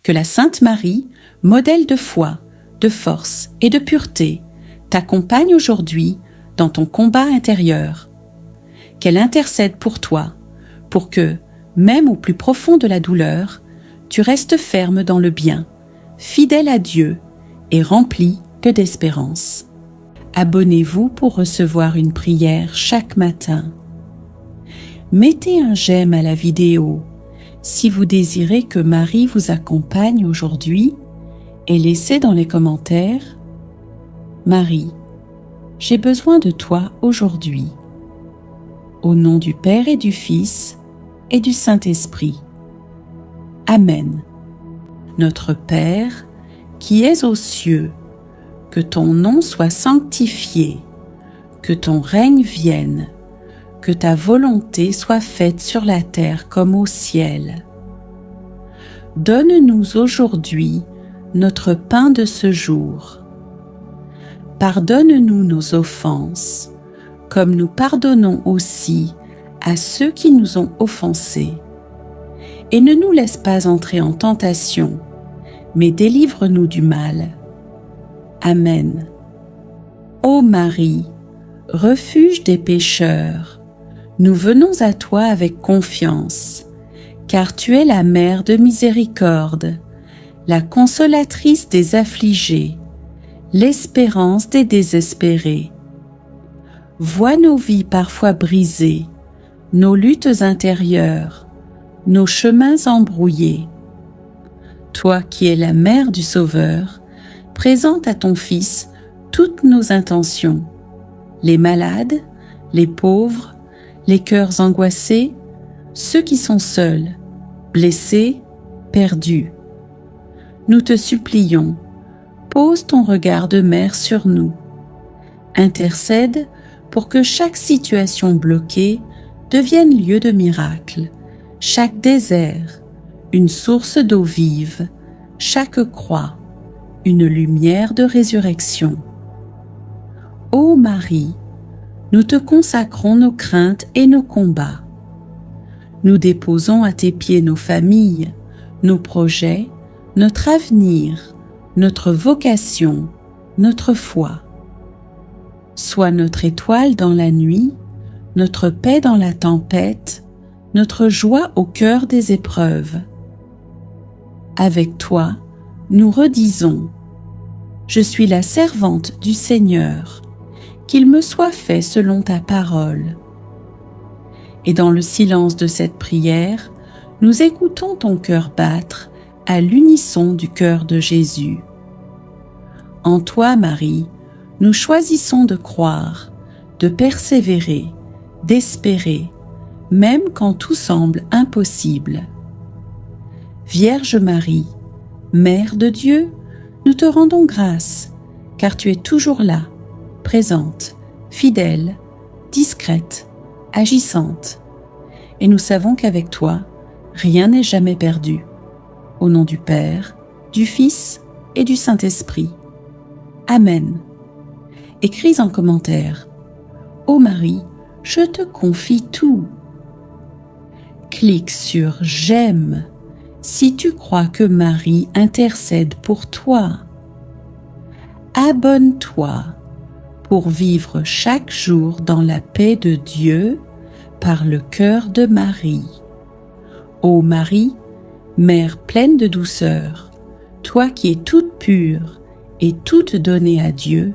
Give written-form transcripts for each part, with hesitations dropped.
Que la Sainte Marie, modèle de foi, de force et de pureté, t'accompagne aujourd'hui dans ton combat intérieur. Qu'elle intercède pour toi, pour que, même au plus profond de la douleur, tu restes ferme dans le bien, fidèle à Dieu et rempli que d'espérance. Abonnez-vous pour recevoir une prière chaque matin. Mettez un j'aime à la vidéo si vous désirez que Marie vous accompagne aujourd'hui et laissez dans les commentaires « Marie, j'ai besoin de toi aujourd'hui. » Au nom du Père et du Fils et du Saint-Esprit. Amen. Notre Père, qui es aux cieux, que ton nom soit sanctifié, que ton règne vienne, que ta volonté soit faite sur la terre comme au ciel. Donne-nous aujourd'hui notre pain de ce jour. Pardonne-nous nos offenses, comme nous pardonnons aussi à ceux qui nous ont offensés. Et ne nous laisse pas entrer en tentation, mais délivre-nous du mal. Amen. Ô Marie, refuge des pécheurs, nous venons à toi avec confiance, car tu es la mère de miséricorde, la consolatrice des affligés, l'espérance des désespérés. Vois nos vies parfois brisées, nos luttes intérieures, nos chemins embrouillés. Toi qui es la mère du Sauveur, présente à ton Fils toutes nos intentions, les malades, les pauvres, les cœurs angoissés, ceux qui sont seuls, blessés, perdus. Nous te supplions, pose ton regard de mère sur nous. Intercède pour que chaque situation bloquée devienne lieu de miracle, chaque désert, une source d'eau vive, chaque croix, une lumière de résurrection. Ô Marie, nous te consacrons nos craintes et nos combats. Nous déposons à tes pieds nos familles, nos projets, notre avenir, notre vocation, notre foi. Sois notre étoile dans la nuit, notre paix dans la tempête, notre joie au cœur des épreuves. Avec toi, nous redisons « Je suis la servante du Seigneur, qu'il me soit fait selon ta parole. » Et dans le silence de cette prière, nous écoutons ton cœur battre à l'unisson du cœur de Jésus. En toi, Marie, nous choisissons de croire, de persévérer, d'espérer, même quand tout semble impossible. Vierge Marie, Mère de Dieu, nous te rendons grâce, car tu es toujours là, présente, fidèle, discrète, agissante. Et nous savons qu'avec toi, rien n'est jamais perdu. Au nom du Père, du Fils et du Saint-Esprit. Amen. Écris en commentaire « Ô Marie, je te confie tout ». Clique sur « J'aime » si tu crois que Marie intercède pour toi. Abonne-toi pour vivre chaque jour dans la paix de Dieu par le cœur de Marie. Ô Marie, Mère pleine de douceur, toi qui es toute pure et toute donnée à Dieu,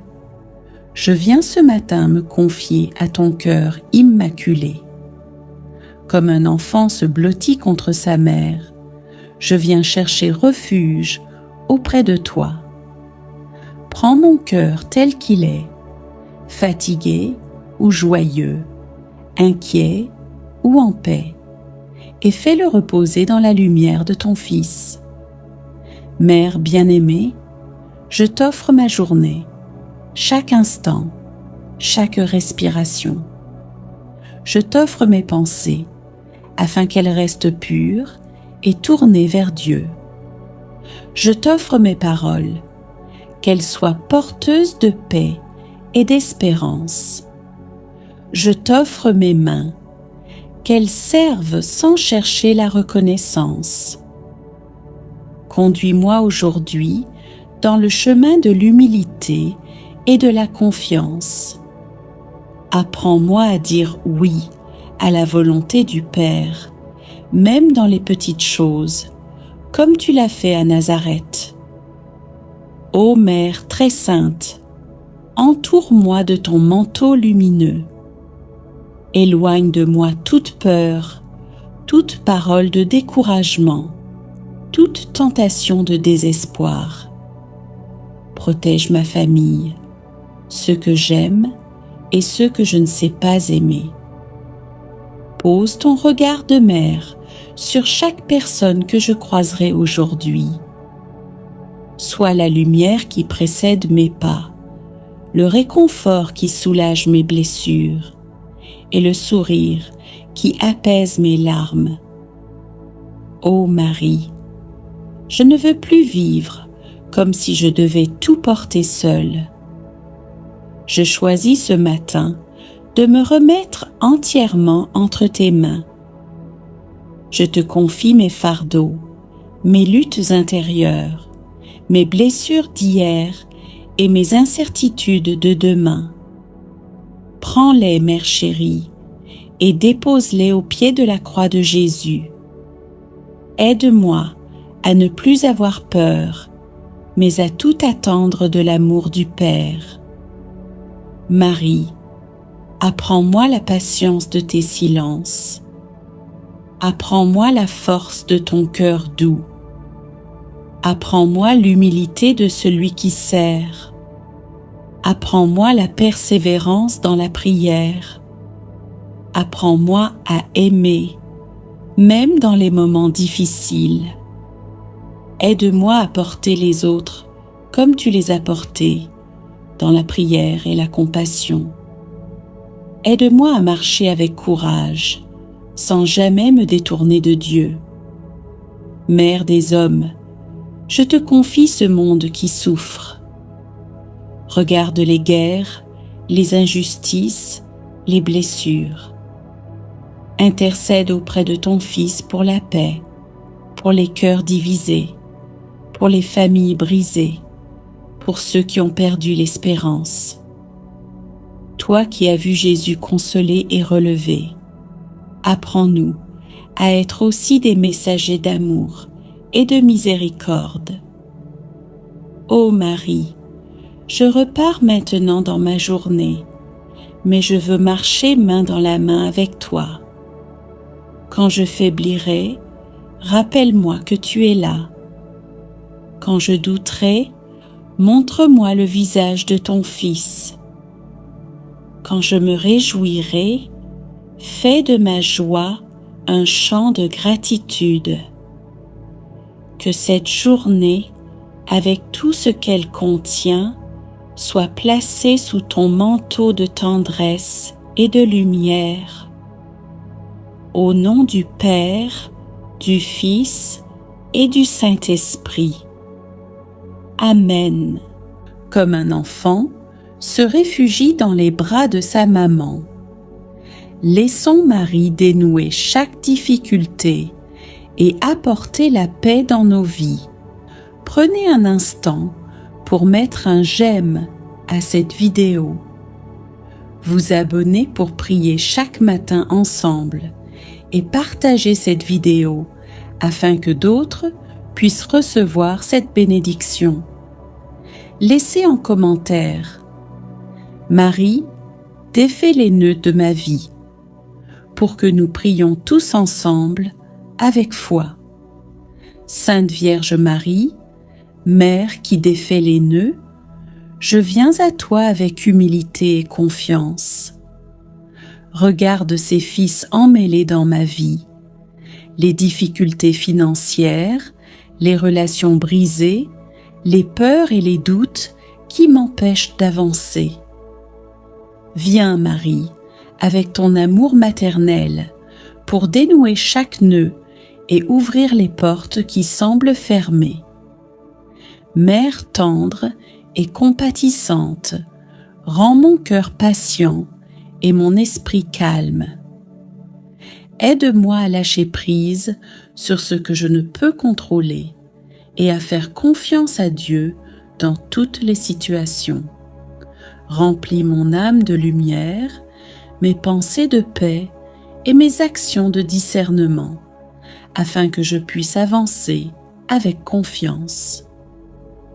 je viens ce matin me confier à ton cœur immaculé. Comme un enfant se blottit contre sa mère, je viens chercher refuge auprès de toi. Prends mon cœur tel qu'il est, fatigué ou joyeux, inquiet ou en paix, et fais-le reposer dans la lumière de ton Fils. Mère bien-aimée, je t'offre ma journée, chaque instant, chaque respiration. Je t'offre mes pensées, afin qu'elles restent pures et tournées vers Dieu. Je t'offre mes paroles, qu'elles soient porteuses de paix et d'espérance. Je t'offre mes mains, qu'elles servent sans chercher la reconnaissance. Conduis-moi aujourd'hui dans le chemin de l'humilité et de la confiance. Apprends-moi à dire oui à la volonté du Père, même dans les petites choses, comme tu l'as fait à Nazareth. Ô Mère très sainte, entoure-moi de ton manteau lumineux. Éloigne de moi toute peur, toute parole de découragement, toute tentation de désespoir. Protège ma famille, ceux que j'aime et ceux que je ne sais pas aimer. Pose ton regard de mère sur chaque personne que je croiserai aujourd'hui. Sois la lumière qui précède mes pas, le réconfort qui soulage mes blessures et le sourire qui apaise mes larmes. Ô Marie, je ne veux plus vivre comme si je devais tout porter seule. Je choisis ce matin de me remettre entièrement entre tes mains. Je te confie mes fardeaux, mes luttes intérieures, mes blessures d'hier et mes incertitudes de demain. Prends-les, Mère chérie, et dépose-les au pied de la croix de Jésus. Aide-moi à ne plus avoir peur, mais à tout attendre de l'amour du Père. Marie, apprends-moi la patience de tes silences. Apprends-moi la force de ton cœur doux. Apprends-moi l'humilité de celui qui sert. Apprends-moi la persévérance dans la prière. Apprends-moi à aimer, même dans les moments difficiles. Aide-moi à porter les autres comme tu les as portés, dans la prière et la compassion. Aide-moi à marcher avec courage, sans jamais me détourner de Dieu. Mère des hommes, je te confie ce monde qui souffre. Regarde les guerres, les injustices, les blessures. Intercède auprès de ton Fils pour la paix, pour les cœurs divisés, pour les familles brisées, pour ceux qui ont perdu l'espérance. Toi qui as vu Jésus consolé et relevé, apprends-nous à être aussi des messagers d'amour et de miséricorde. Ô Marie, je repars maintenant dans ma journée, mais je veux marcher main dans la main avec toi. Quand je faiblirai, rappelle-moi que tu es là. Quand je douterai, montre-moi le visage de ton Fils. Quand je me réjouirai, fais de ma joie un chant de gratitude. Que cette journée, avec tout ce qu'elle contient, soit placée sous ton manteau de tendresse et de lumière. Au nom du Père, du Fils et du Saint-Esprit. Amen. Comme un enfant se réfugie dans les bras de sa maman. Laissons Marie dénouer chaque difficulté et apporter la paix dans nos vies. Prenez un instant pour mettre un j'aime à cette vidéo. Vous abonner pour prier chaque matin ensemble et partager cette vidéo afin que d'autres puissent recevoir cette bénédiction. Laissez en commentaire: Marie, défais les nœuds de ma vie, pour que nous prions tous ensemble avec foi. Sainte Vierge Marie, Mère qui défait les nœuds, je viens à toi avec humilité et confiance. Regarde ces fils emmêlés dans ma vie, les difficultés financières, les relations brisées, les peurs et les doutes qui m'empêchent d'avancer. Viens, Marie, avec ton amour maternel, pour dénouer chaque nœud et ouvrir les portes qui semblent fermées. Mère tendre et compatissante, rends mon cœur patient et mon esprit calme. Aide-moi à lâcher prise sur ce que je ne peux contrôler et à faire confiance à Dieu dans toutes les situations. Remplis mon âme de lumière, mes pensées de paix et mes actions de discernement, afin que je puisse avancer avec confiance.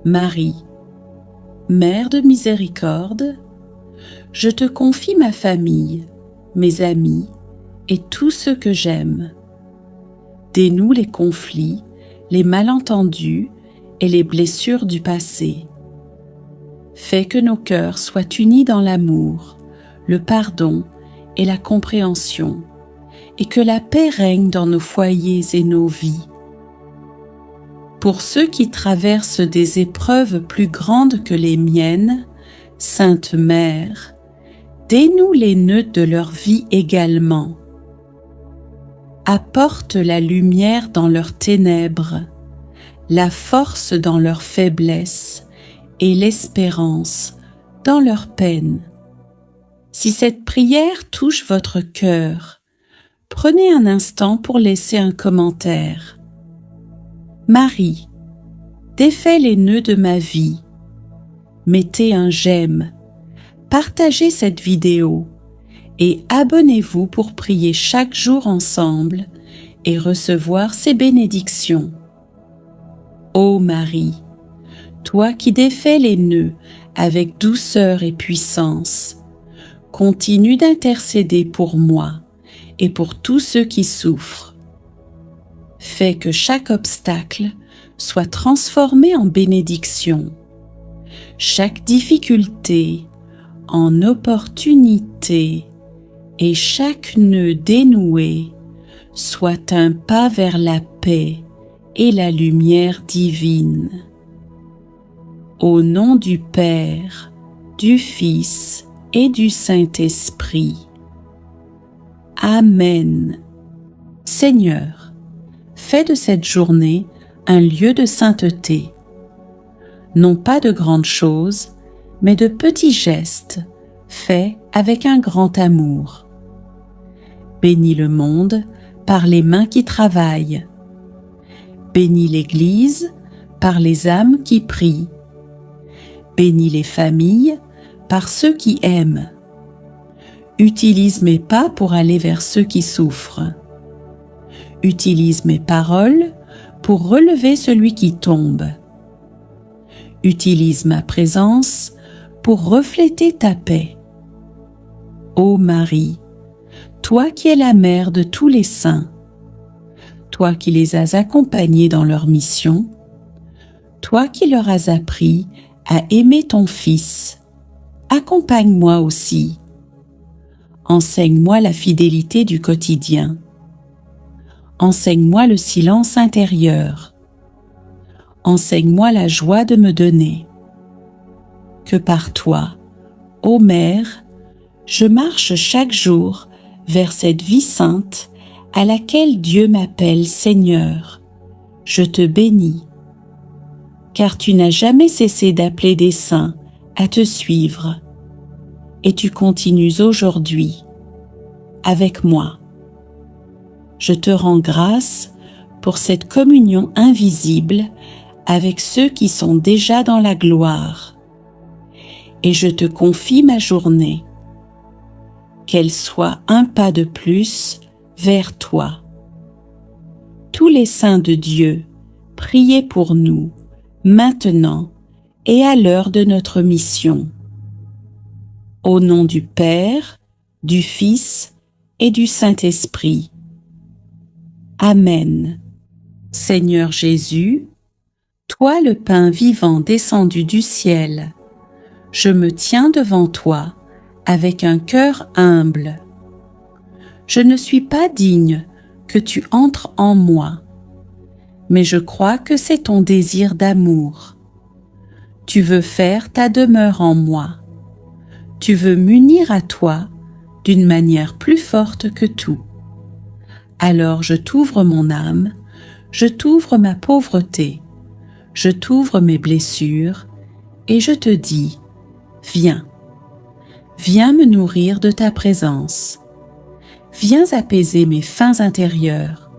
Marie, Mère de miséricorde, je te confie ma famille, mes amis et tous ceux que j'aime. Dénoue les conflits, les malentendus et les blessures du passé. Fais que nos cœurs soient unis dans l'amour, le pardon et la compréhension, et que la paix règne dans nos foyers et nos vies. Pour ceux qui traversent des épreuves plus grandes que les miennes, Sainte Mère, dénoue les nœuds de leur vie également. Apporte la lumière dans leurs ténèbres, la force dans leur faiblesse et l'espérance dans leur peine. Si cette prière touche votre cœur, prenez un instant pour laisser un commentaire. Marie, défais les nœuds de ma vie. Mettez un j'aime, partagez cette vidéo et abonnez-vous pour prier chaque jour ensemble et recevoir ses bénédictions. Ô Marie, toi qui défais les nœuds avec douceur et puissance, continue d'intercéder pour moi et pour tous ceux qui souffrent. Fais que chaque obstacle soit transformé en bénédiction, chaque difficulté en opportunité et chaque nœud dénoué soit un pas vers la paix et la lumière divine. Au nom du Père, du Fils et du Saint-Esprit. Amen. Seigneur, fais de cette journée un lieu de sainteté. Non pas de grandes choses, mais de petits gestes faits avec un grand amour. Bénis le monde par les mains qui travaillent. Bénis l'Église par les âmes qui prient. Bénis les familles par ceux qui aiment. Utilise mes pas pour aller vers ceux qui souffrent. Utilise mes paroles pour relever celui qui tombe. Utilise ma présence pour refléter ta paix. Ô Marie, toi qui es la mère de tous les saints, toi qui les as accompagnés dans leur mission, toi qui leur as appris à aimer ton Fils, accompagne-moi aussi. Enseigne-moi la fidélité du quotidien. Enseigne-moi le silence intérieur. Enseigne-moi la joie de me donner. Que par toi, ô Mère, je marche chaque jour vers cette vie sainte à laquelle Dieu m'appelle Seigneur. Je te bénis, car tu n'as jamais cessé d'appeler des saints à te suivre, et tu continues aujourd'hui avec moi. Je te rends grâce pour cette communion invisible avec ceux qui sont déjà dans la gloire, et je te confie ma journée, qu'elle soit un pas de plus vers toi. Tous les saints de Dieu, priez pour nous, maintenant et à l'heure de notre mission. Au nom du Père, du Fils et du Saint-Esprit. Amen. Seigneur Jésus, toi le pain vivant descendu du ciel, je me tiens devant toi avec un cœur humble. Je ne suis pas digne que tu entres en moi, mais je crois que c'est ton désir d'amour. Tu veux faire ta demeure en moi. Tu veux m'unir à toi d'une manière plus forte que tout. Alors je t'ouvre mon âme, je t'ouvre ma pauvreté, je t'ouvre mes blessures, et je te dis, viens, viens me nourrir de ta présence. Viens apaiser mes faims intérieures,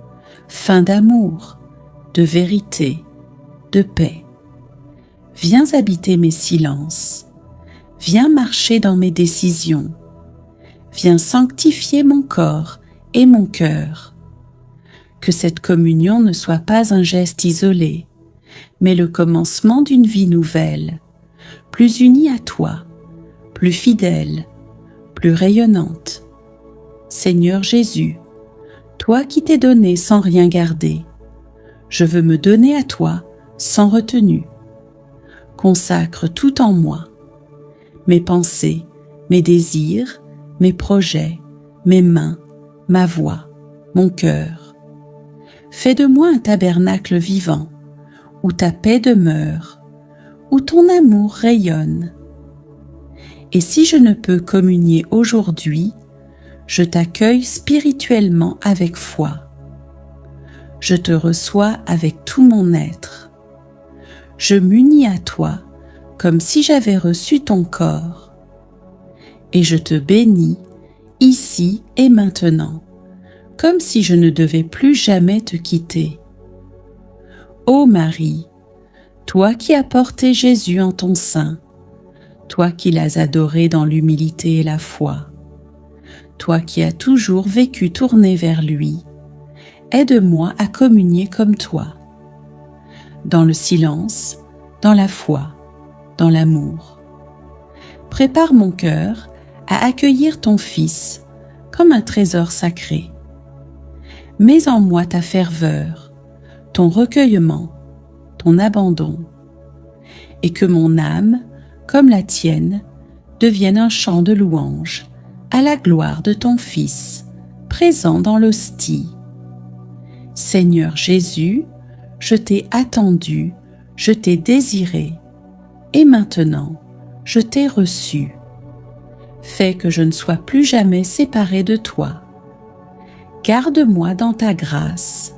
faims d'amour, de vérité, de paix. Viens habiter mes silences. Viens marcher dans mes décisions. Viens sanctifier mon corps et mon cœur. Que cette communion ne soit pas un geste isolé, mais le commencement d'une vie nouvelle, plus unie à toi, plus fidèle, plus rayonnante. Seigneur Jésus, toi qui t'es donné sans rien garder, je veux me donner à toi sans retenue. Consacre tout en moi, mes pensées, mes désirs, mes projets, mes mains, ma voix, mon cœur. Fais de moi un tabernacle vivant, où ta paix demeure, où ton amour rayonne. Et si je ne peux communier aujourd'hui, je t'accueille spirituellement avec foi. Je te reçois avec tout mon être. Je m'unis à toi comme si j'avais reçu ton corps. Et je te bénis ici et maintenant, comme si je ne devais plus jamais te quitter. Ô Marie, toi qui as porté Jésus en ton sein, toi qui l'as adoré dans l'humilité et la foi, toi qui as toujours vécu tourné vers lui, aide-moi à communier comme toi, dans le silence, dans la foi, dans l'amour. Prépare mon cœur à accueillir ton Fils comme un trésor sacré. Mets en moi ta ferveur, ton recueillement, ton abandon, et que mon âme, comme la tienne, devienne un chant de louange à la gloire de ton Fils, présent dans l'hostie. Seigneur Jésus, je t'ai attendu, je t'ai désiré, et maintenant, je t'ai reçu. Fais que je ne sois plus jamais séparé de toi. Garde-moi dans ta grâce.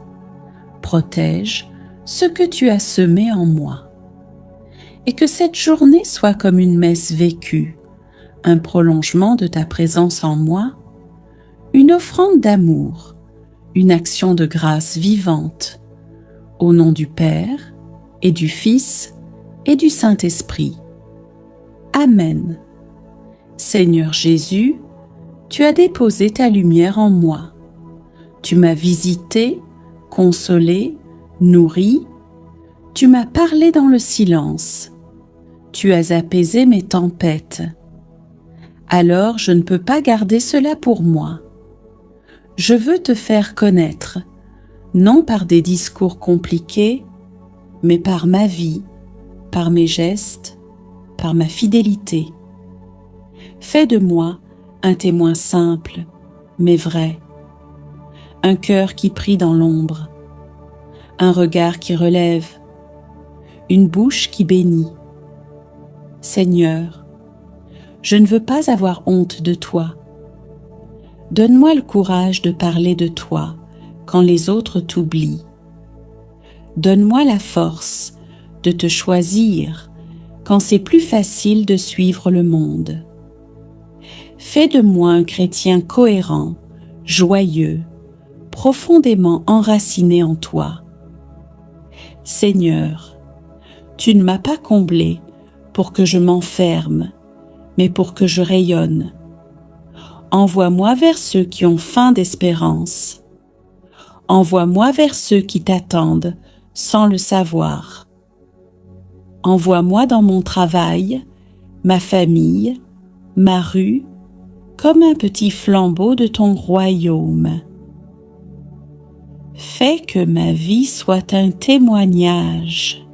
Protège ce que tu as semé en moi. Et que cette journée soit comme une messe vécue, un prolongement de ta présence en moi, une offrande d'amour, une action de grâce vivante, au nom du Père et du Fils et du Saint-Esprit. Amen. Seigneur Jésus, tu as déposé ta lumière en moi. Tu m'as visité, consolé, nourri. Tu m'as parlé dans le silence. Tu as apaisé mes tempêtes. Alors je ne peux pas garder cela pour moi. Je veux te faire connaître, non par des discours compliqués, mais par ma vie, par mes gestes, par ma fidélité. Fais de moi un témoin simple, mais vrai, un cœur qui prie dans l'ombre, un regard qui relève, une bouche qui bénit. Seigneur, je ne veux pas avoir honte de toi. Donne-moi le courage de parler de toi quand les autres t'oublient. Donne-moi la force de te choisir quand c'est plus facile de suivre le monde. Fais de moi un chrétien cohérent, joyeux, profondément enraciné en toi. Seigneur, tu ne m'as pas comblé pour que je m'enferme, mais pour que je rayonne. Envoie-moi vers ceux qui ont faim d'espérance. Envoie-moi vers ceux qui t'attendent sans le savoir. Envoie-moi dans mon travail, ma famille, ma rue, comme un petit flambeau de ton royaume. Fais que ma vie soit un témoignage.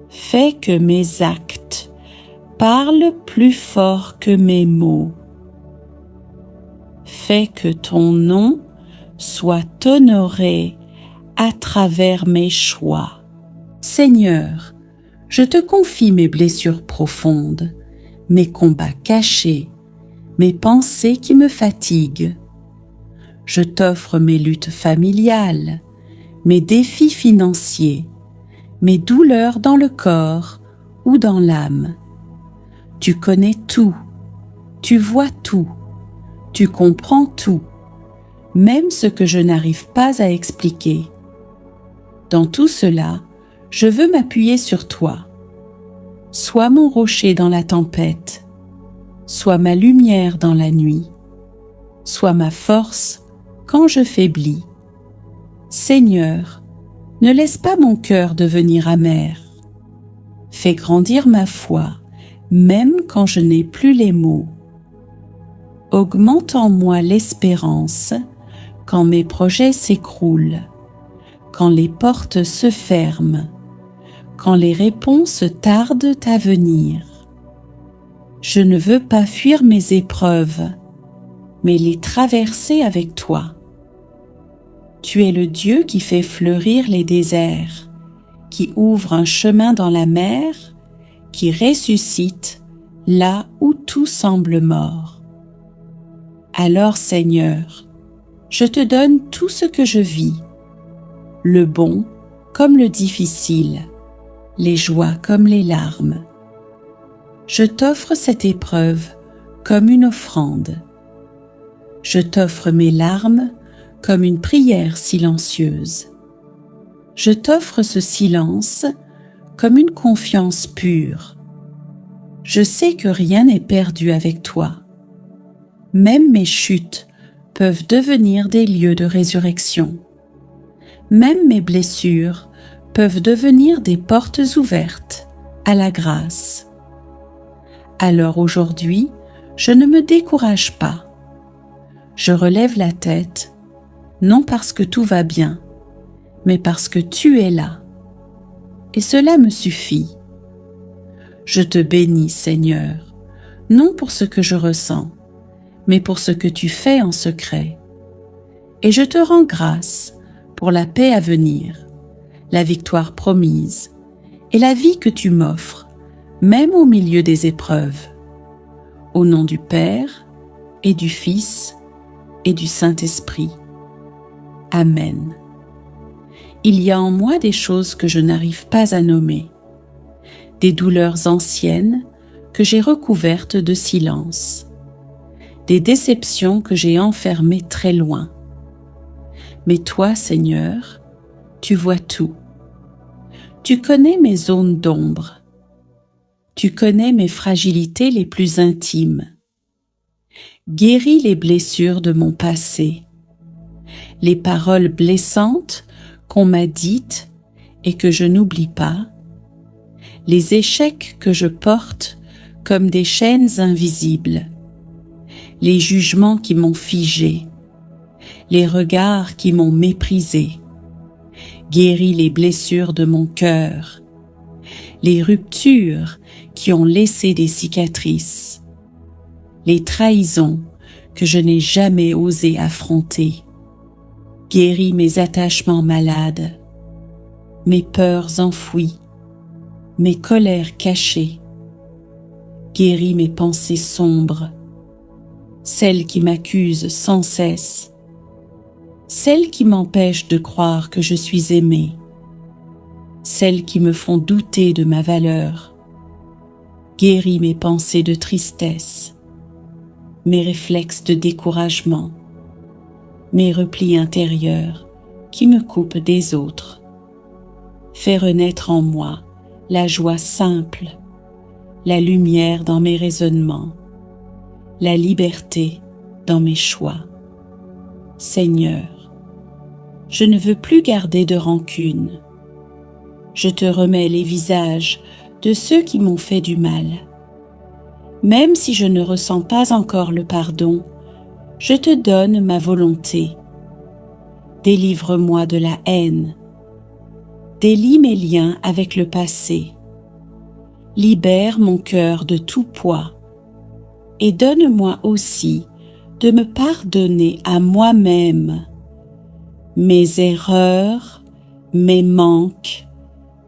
Fais que mes actes parlent plus fort que mes mots. Fais que ton nom soit honoré à travers mes choix. Seigneur, je te confie mes blessures profondes, mes combats cachés, mes pensées qui me fatiguent. Je t'offre mes luttes familiales, mes défis financiers, mes douleurs dans le corps ou dans l'âme. Tu connais tout, tu vois tout, tu comprends tout, même ce que je n'arrive pas à expliquer. Dans tout cela, Je veux m'appuyer sur toi. Sois mon rocher dans la tempête. Sois ma lumière dans la nuit. Sois ma force quand je faiblis. Seigneur, ne laisse pas mon cœur devenir amer. Fais grandir ma foi, même quand je n'ai plus les mots. Augmente en moi l'espérance quand mes projets s'écroulent, quand les portes se ferment, quand les réponses tardent à venir. Je ne veux pas fuir mes épreuves, mais les traverser avec toi. Tu es le Dieu qui fait fleurir les déserts, qui ouvre un chemin dans la mer, qui ressuscite là où tout semble mort. Alors, Seigneur, je te donne tout ce que je vis, le bon comme le difficile, les joies comme les larmes. Je t'offre cette épreuve comme une offrande. Je t'offre mes larmes comme une prière silencieuse. Je t'offre ce silence comme une confiance pure. Je sais que rien n'est perdu avec toi. Même mes chutes peuvent devenir des lieux de résurrection. Même mes blessures peuvent devenir des portes ouvertes à la grâce. Alors aujourd'hui, je ne me décourage pas. Je relève la tête, non parce que tout va bien, mais parce que tu es là. Et cela me suffit. Je te bénis, Seigneur, non pour ce que je ressens, mais pour ce que tu fais en secret. Et je te rends grâce pour la paix à venir, la victoire promise et la vie que tu m'offres, même au milieu des épreuves. Au nom du Père et du Fils et du Saint-Esprit. Amen. Il y a en moi des choses que je n'arrive pas à nommer, des douleurs anciennes que j'ai recouvertes de silence, des déceptions que j'ai enfermées très loin. Mais toi, Seigneur, tu vois tout. Tu connais mes zones d'ombre. Tu connais mes fragilités les plus intimes. Guéris les blessures de mon passé, les paroles blessantes qu'on m'a dites et que je n'oublie pas, les échecs que je porte comme des chaînes invisibles, les jugements qui m'ont figé, les regards qui m'ont méprisé. Guéris les blessures de mon cœur, les ruptures qui ont laissé des cicatrices, les trahisons que je n'ai jamais osé affronter. Guéris mes attachements malades, mes peurs enfouies, mes colères cachées. Guéris mes pensées sombres, celles qui m'accusent sans cesse, celles qui m'empêchent de croire que je suis aimée, celles qui me font douter de ma valeur. Guéris mes pensées de tristesse, mes réflexes de découragement, mes replis intérieurs qui me coupent des autres. Fais renaître en moi la joie simple, la lumière dans mes raisonnements, la liberté dans mes choix. Seigneur, je ne veux plus garder de rancune. Je te remets les visages de ceux qui m'ont fait du mal. Même si je ne ressens pas encore le pardon, je te donne ma volonté. Délivre-moi de la haine. Délie mes liens avec le passé. Libère mon cœur de tout poids et donne-moi aussi de me pardonner à moi-même mes erreurs, mes manques,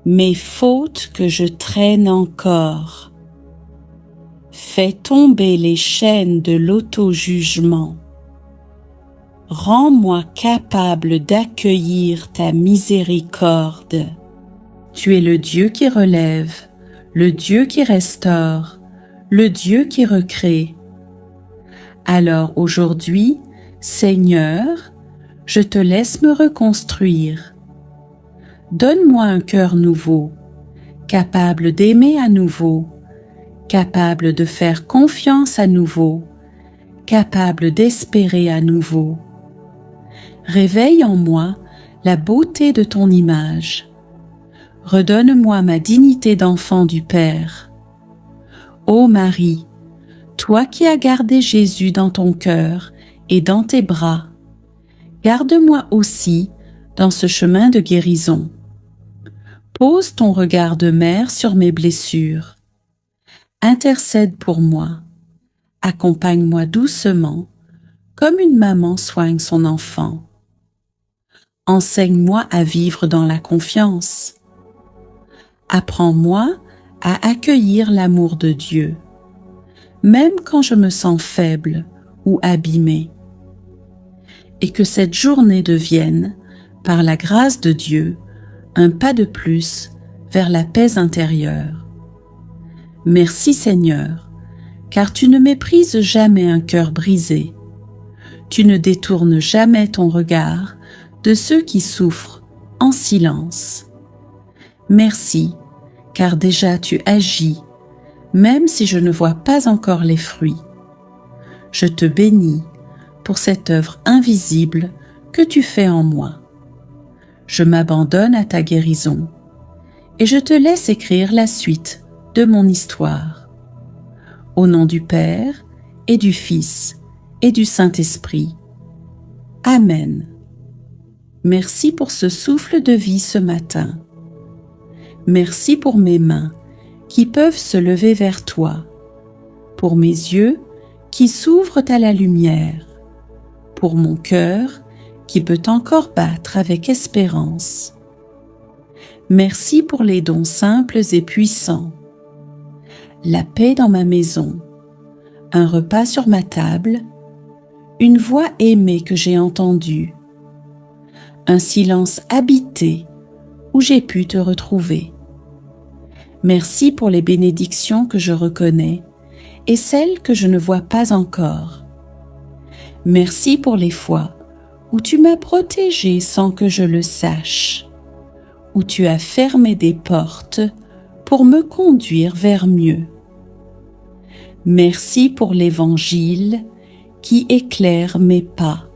mes fautes que je traîne encore. Fais tomber les chaînes de l'auto-jugement. Rends-moi capable d'accueillir ta miséricorde. Tu es le Dieu qui relève, le Dieu qui restaure, le Dieu qui recrée. Alors aujourd'hui, Seigneur, je te laisse me reconstruire. Donne-moi un cœur nouveau, capable d'aimer à nouveau, capable de faire confiance à nouveau, capable d'espérer à nouveau. Réveille en moi la beauté de ton image. Redonne-moi ma dignité d'enfant du Père. Ô Marie, toi qui as gardé Jésus dans ton cœur et dans tes bras, garde-moi aussi dans ce chemin de guérison. Pose ton regard de mère sur mes blessures. Intercède pour moi. Accompagne-moi doucement, comme une maman soigne son enfant. Enseigne-moi à vivre dans la confiance. Apprends-moi à accueillir l'amour de Dieu, même quand je me sens faible ou abîmée. Et que cette journée devienne, par la grâce de Dieu, un pas de plus vers la paix intérieure. Merci Seigneur, car tu ne méprises jamais un cœur brisé. Tu ne détournes jamais ton regard de ceux qui souffrent en silence. Merci, car déjà tu agis, même si je ne vois pas encore les fruits. Je te bénis pour cette œuvre invisible que tu fais en moi. Je m'abandonne à ta guérison et je te laisse écrire la suite de mon histoire. Au nom du Père et du Fils et du Saint-Esprit. Amen. Merci pour ce souffle de vie ce matin. Merci pour mes mains qui peuvent se lever vers toi, pour mes yeux qui s'ouvrent à la lumière, pour mon cœur qui peut encore battre avec espérance. Merci pour les dons simples et puissants. La paix dans ma maison, un repas sur ma table, une voix aimée que j'ai entendue, un silence habité où j'ai pu te retrouver. Merci pour les bénédictions que je reconnais et celles que je ne vois pas encore. Merci pour les fois où tu m'as protégé sans que je le sache, où tu as fermé des portes pour me conduire vers mieux. Merci pour l'Évangile qui éclaire mes pas,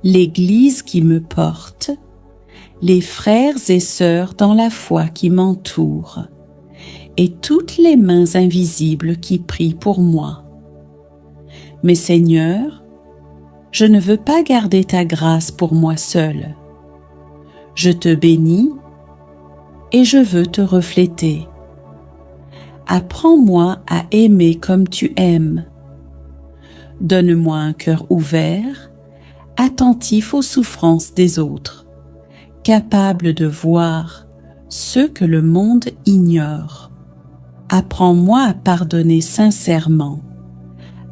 l'Église qui me porte, les frères et sœurs dans la foi qui m'entourent, et toutes les mains invisibles qui prient pour moi. Mais Seigneur, je ne veux pas garder ta grâce pour moi seule. Je te bénis et je veux te refléter. Apprends-moi à aimer comme tu aimes. Donne-moi un cœur ouvert, attentif aux souffrances des autres, capable de voir ce que le monde ignore. Apprends-moi à pardonner sincèrement,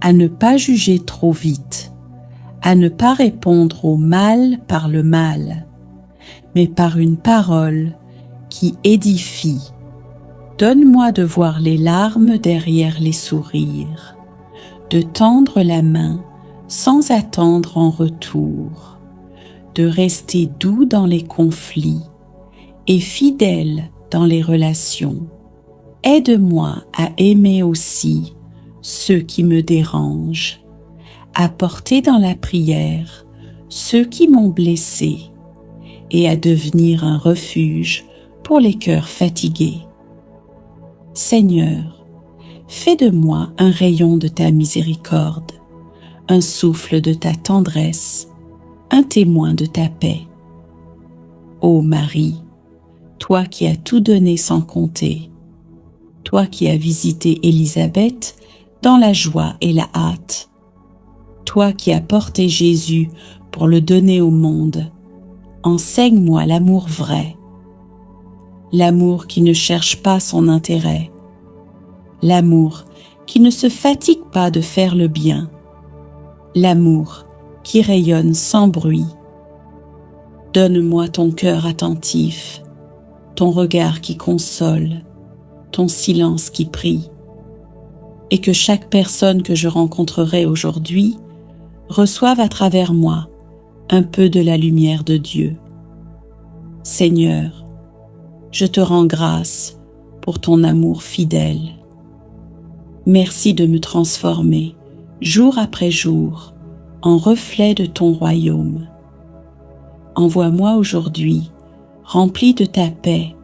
à ne pas juger trop vite, à ne pas répondre au mal par le mal, mais par une parole qui édifie. Donne-moi de voir les larmes derrière les sourires, de tendre la main sans attendre en retour, de rester doux dans les conflits et fidèle dans les relations. Aide-moi à aimer aussi ceux qui me dérangent, à porter dans la prière ceux qui m'ont blessé et à devenir un refuge pour les cœurs fatigués. Seigneur, fais de moi un rayon de ta miséricorde, un souffle de ta tendresse, un témoin de ta paix. Ô Marie, toi qui as tout donné sans compter, toi qui as visité Élisabeth dans la joie et la hâte, toi qui as porté Jésus pour le donner au monde, enseigne-moi l'amour vrai, l'amour qui ne cherche pas son intérêt, l'amour qui ne se fatigue pas de faire le bien, l'amour qui rayonne sans bruit. Donne-moi ton cœur attentif, ton regard qui console, ton silence qui prie, et que chaque personne que je rencontrerai aujourd'hui reçoive à travers moi un peu de la lumière de Dieu. Seigneur, je te rends grâce pour ton amour fidèle. Merci de me transformer, jour après jour, en reflet de ton royaume. Envoie-moi aujourd'hui, rempli de ta paix,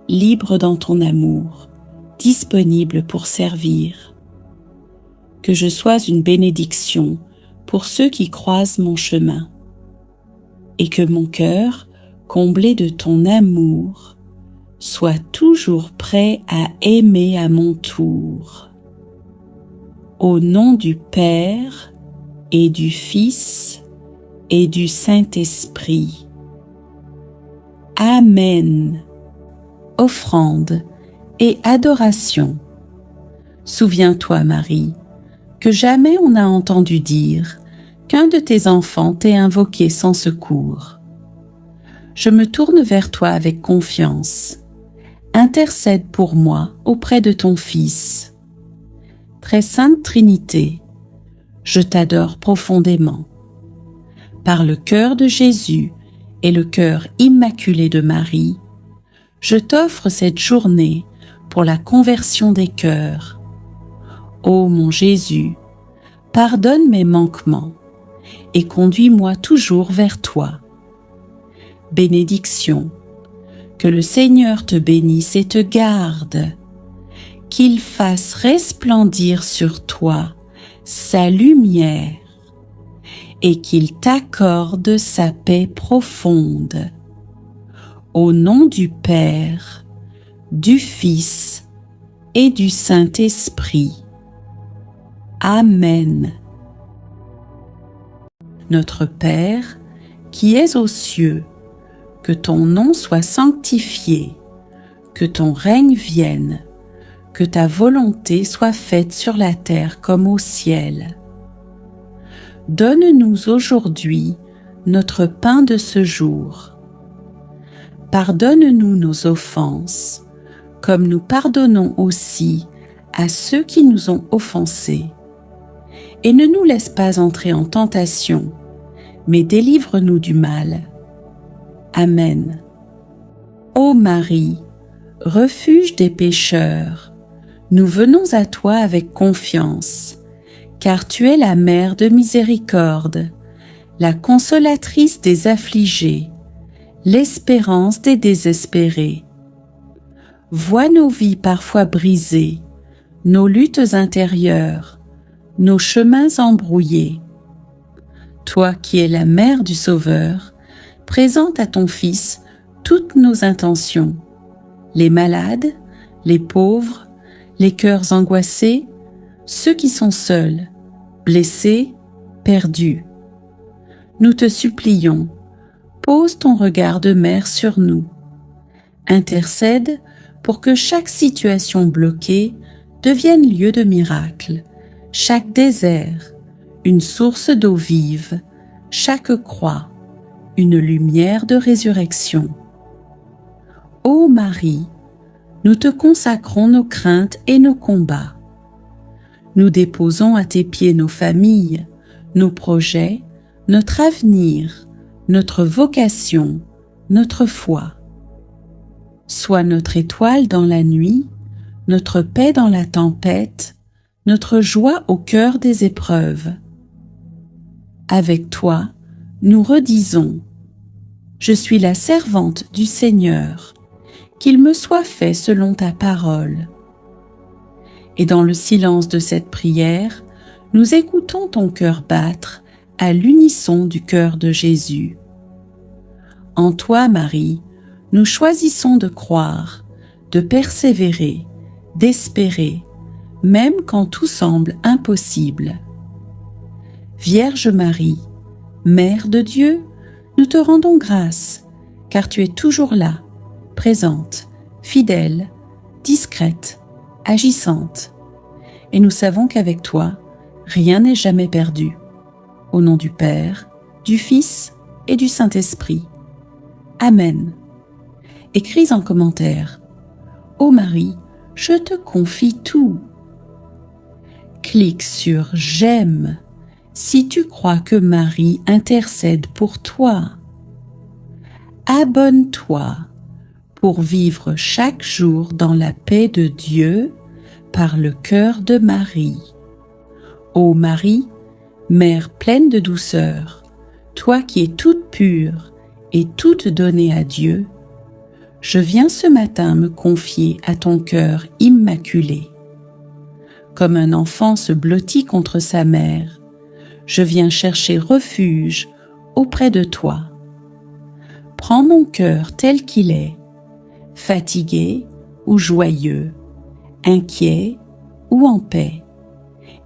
libre dans ton amour, disponible pour servir. Que je sois une bénédiction pour ceux qui croisent mon chemin, et que mon cœur, comblé de ton amour, soit toujours prêt à aimer à mon tour. Au nom du Père et du Fils et du Saint-Esprit. Amen. Offrande et adoration. Souviens-toi, Marie, que jamais on n'a entendu dire qu'un de tes enfants t'ait invoqué sans secours. Je me tourne vers toi avec confiance. Intercède pour moi auprès de ton Fils. Très sainte Trinité, je t'adore profondément. Par le cœur de Jésus et le cœur immaculé de Marie, je t'offre cette journée pour la conversion des cœurs. Ô mon Jésus, pardonne mes manquements et conduis-moi toujours vers toi. Bénédiction, que le Seigneur te bénisse et te garde, qu'il fasse resplendir sur toi sa lumière et qu'il t'accorde sa paix profonde. Au nom du Père, du Fils et du Saint-Esprit. Amen. Notre Père, qui es aux cieux, que ton nom soit sanctifié, que ton règne vienne, que ta volonté soit faite sur la terre comme au ciel. Donne-nous aujourd'hui notre pain de ce jour. Pardonne-nous nos offenses, comme nous pardonnons aussi à ceux qui nous ont offensés. Et ne nous laisse pas entrer en tentation, mais délivre-nous du mal. Amen. Ô Marie, refuge des pécheurs, nous venons à toi avec confiance, car tu es la mère de miséricorde, la consolatrice des affligés, l'espérance des désespérés. Vois nos vies parfois brisées, nos luttes intérieures, nos chemins embrouillés. Toi qui es la mère du Sauveur, présente à ton Fils toutes nos intentions, les malades, les pauvres, les cœurs angoissés, ceux qui sont seuls, blessés, perdus. Nous te supplions, pose ton regard de mère sur nous. Intercède pour que chaque situation bloquée devienne lieu de miracle, chaque désert, une source d'eau vive, chaque croix, une lumière de résurrection. Ô Marie, nous te consacrons nos craintes et nos combats. Nous déposons à tes pieds nos familles, nos projets, notre avenir, notre vocation, notre foi. Sois notre étoile dans la nuit, notre paix dans la tempête, notre joie au cœur des épreuves. Avec toi, nous redisons : Je suis la servante du Seigneur, qu'il me soit fait selon ta parole. Et dans le silence de cette prière, nous écoutons ton cœur battre à l'unisson du cœur de Jésus. En toi, Marie, nous choisissons de croire, de persévérer, d'espérer, même quand tout semble impossible. Vierge Marie, Mère de Dieu, nous te rendons grâce, car tu es toujours là, présente, fidèle, discrète, agissante. Et nous savons qu'avec toi, rien n'est jamais perdu. Au nom du Père, du Fils et du Saint-Esprit. Amen. Écris en commentaire : Ô Marie, je te confie tout. Clique sur J'aime si tu crois que Marie intercède pour toi. Abonne-toi pour vivre chaque jour dans la paix de Dieu par le cœur de Marie. Ô Marie, Mère pleine de douceur, toi qui es toute pure et toute donnée à Dieu, je viens ce matin me confier à ton cœur immaculé. Comme un enfant se blottit contre sa mère, je viens chercher refuge auprès de toi. Prends mon cœur tel qu'il est, fatigué ou joyeux, inquiet ou en paix,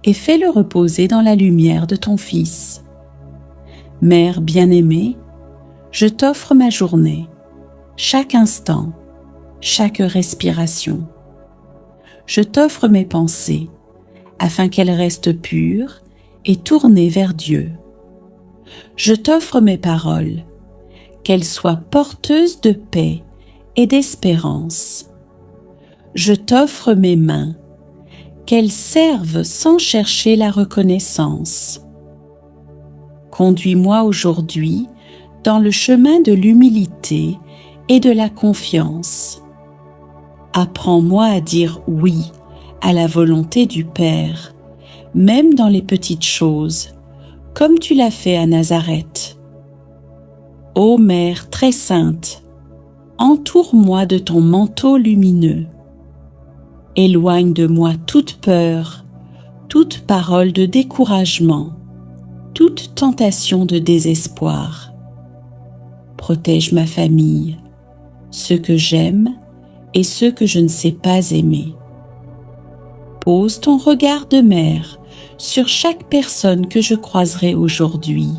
et fais-le reposer dans la lumière de ton Fils. Mère bien-aimée, je t'offre ma journée, chaque instant, chaque respiration. Je t'offre mes pensées, afin qu'elles restent pures et tournées vers Dieu. Je t'offre mes paroles, qu'elles soient porteuses de paix et d'espérance. Je t'offre mes mains, qu'elles servent sans chercher la reconnaissance. Conduis-moi aujourd'hui dans le chemin de l'humilité et de la confiance. Apprends-moi à dire oui à la volonté du Père, même dans les petites choses, comme tu l'as fait à Nazareth. Ô Mère très sainte, entoure-moi de ton manteau lumineux. Éloigne de moi toute peur, toute parole de découragement, toute tentation de désespoir. Protège ma famille, ceux que j'aime et ceux que je ne sais pas aimer. Pose ton regard de mère sur chaque personne que je croiserai aujourd'hui.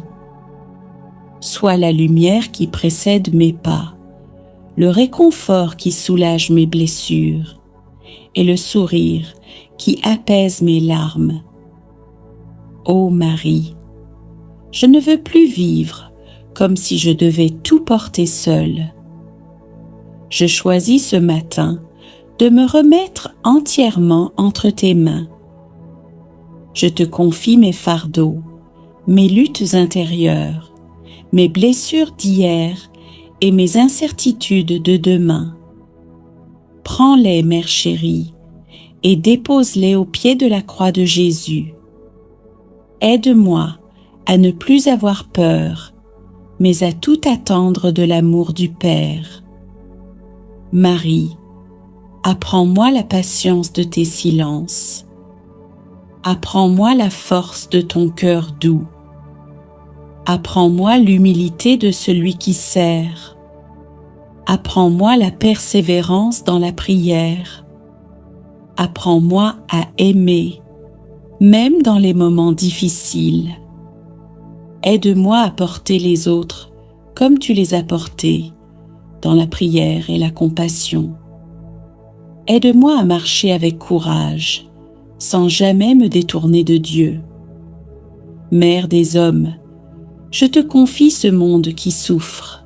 Sois la lumière qui précède mes pas, le réconfort qui soulage mes blessures et le sourire qui apaise mes larmes. Ô Marie, je ne veux plus vivre comme si je devais tout porter seule. Je choisis ce matin de me remettre entièrement entre tes mains. Je te confie mes fardeaux, mes luttes intérieures, mes blessures d'hier et mes incertitudes de demain. Prends-les, Mère chérie, et dépose-les au pied de la croix de Jésus. Aide-moi à ne plus avoir peur, mais à tout attendre de l'amour du Père. Marie, apprends-moi la patience de tes silences. Apprends-moi la force de ton cœur doux. Apprends-moi l'humilité de celui qui sert. Apprends-moi la persévérance dans la prière. Apprends-moi à aimer, même dans les moments difficiles. Aide-moi à porter les autres comme tu les as portés, dans la prière et la compassion. Aide-moi à marcher avec courage, sans jamais me détourner de Dieu. Mère des hommes, je te confie ce monde qui souffre.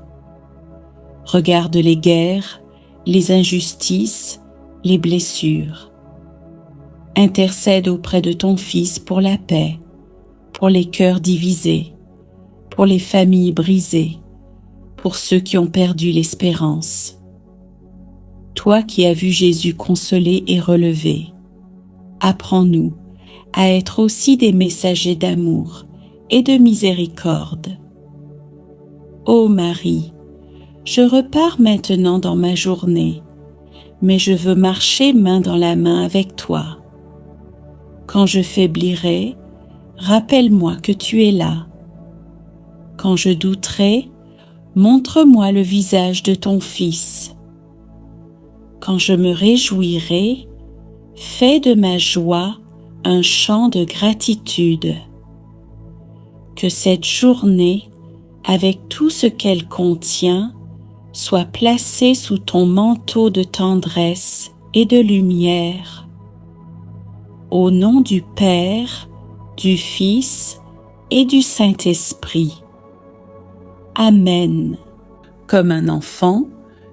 Regarde les guerres, les injustices, les blessures. Intercède auprès de ton Fils pour la paix, pour les cœurs divisés, pour les familles brisées, pour ceux qui ont perdu l'espérance. Toi qui as vu Jésus consolé et relevé, apprends-nous à être aussi des messagers d'amour et de miséricorde. Ô Marie, je repars maintenant dans ma journée, mais je veux marcher main dans la main avec toi. Quand je faiblirai, rappelle-moi que tu es là. Quand je douterai, montre-moi le visage de ton Fils. Quand je me réjouirai, fais de ma joie un chant de gratitude. Que cette journée, avec tout ce qu'elle contient, soit placée sous ton manteau de tendresse et de lumière. Au nom du Père, du Fils et du Saint-Esprit. Amen. Comme un enfant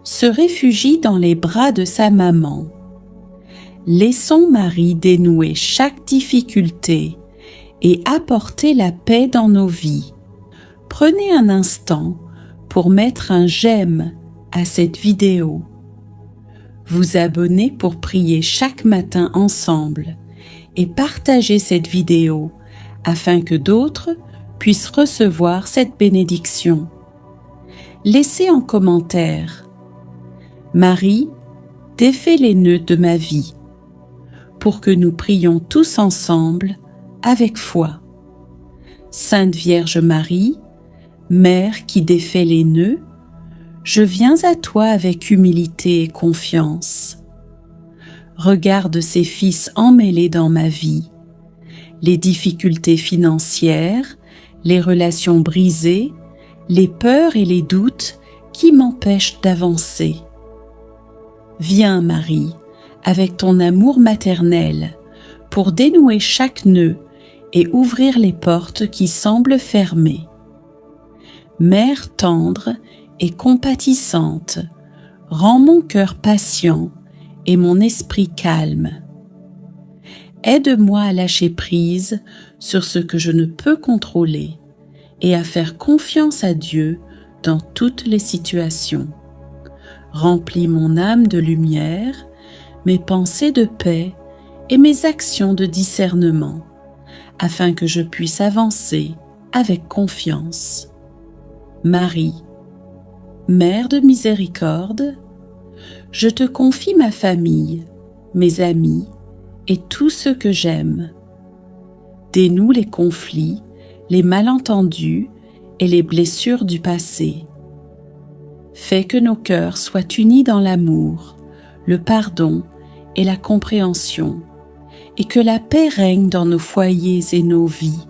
se réfugie dans les bras de sa maman. Laissons Marie dénouer chaque difficulté et apporter la paix dans nos vies. Prenez un instant pour mettre un j'aime à cette vidéo vous abonner pour prier chaque matin ensemble et partager cette vidéo afin que d'autres puissent recevoir cette bénédiction. Laissez en commentaire: Marie, défais les nœuds de ma vie, pour que nous prions tous ensemble avec foi. Sainte Vierge Marie, Mère qui défait les nœuds, je viens à toi avec humilité et confiance. Regarde ces fils emmêlés dans ma vie, les difficultés financières, les relations brisées, les peurs et les doutes qui m'empêchent d'avancer. Viens, Marie, avec ton amour maternel, pour dénouer chaque nœud et ouvrir les portes qui semblent fermées. Mère tendre et compatissante, rends mon cœur patient et mon esprit calme. Aide-moi à lâcher prise sur ce que je ne peux contrôler et à faire confiance à Dieu dans toutes les situations. Remplis mon âme de lumière, mes pensées de paix et mes actions de discernement, afin que je puisse avancer avec confiance. Marie, Mère de miséricorde, je te confie ma famille, mes amis et tous ceux que j'aime. Dénoue les conflits, les malentendus et les blessures du passé. Fais que nos cœurs soient unis dans l'amour, le pardon et la compréhension, et que la paix règne dans nos foyers et nos vies.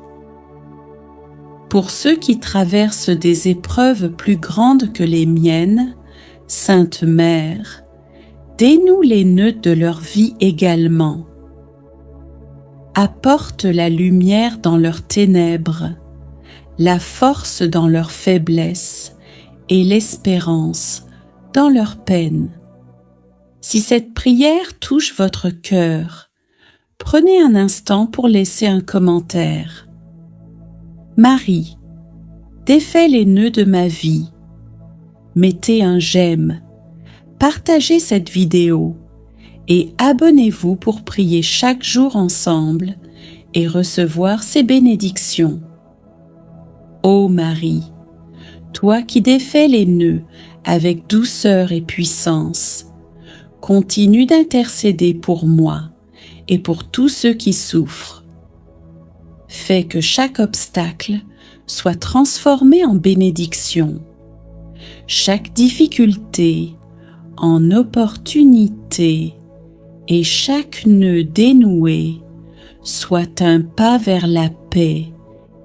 Pour ceux qui traversent des épreuves plus grandes que les miennes, Sainte Mère, dénoue les nœuds de leur vie également. Apporte la lumière dans leurs ténèbres, la force dans leur faiblesse et l'espérance dans leur peine. Si cette prière touche votre cœur, prenez un instant pour laisser un commentaire. Marie, défais les nœuds de ma vie. Mettez un j'aime, partagez cette vidéo et abonnez-vous pour prier chaque jour ensemble et recevoir ces bénédictions. Ô Marie, toi qui défais les nœuds avec douceur et puissance, continue d'intercéder pour moi et pour tous ceux qui souffrent. Fais que chaque obstacle soit transformé en bénédiction, chaque difficulté en opportunité et chaque nœud dénoué soit un pas vers la paix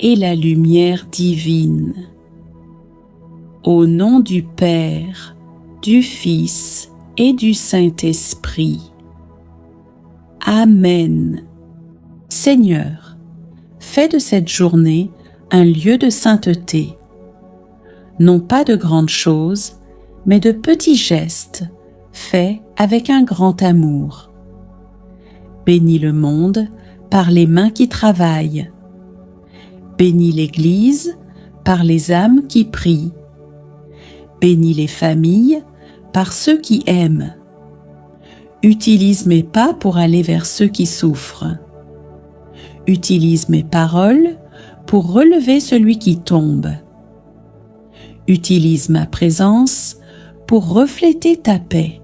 et la lumière divine. Au nom du Père, du Fils et du Saint-Esprit. Amen. Seigneur, fais de cette journée un lieu de sainteté. Non pas de grandes choses, mais de petits gestes faits avec un grand amour. Bénis le monde par les mains qui travaillent. Bénis l'Église par les âmes qui prient. Bénis les familles par ceux qui aiment. Utilise mes pas pour aller vers ceux qui souffrent. Utilise mes paroles pour relever celui qui tombe. Utilise ma présence pour refléter ta paix.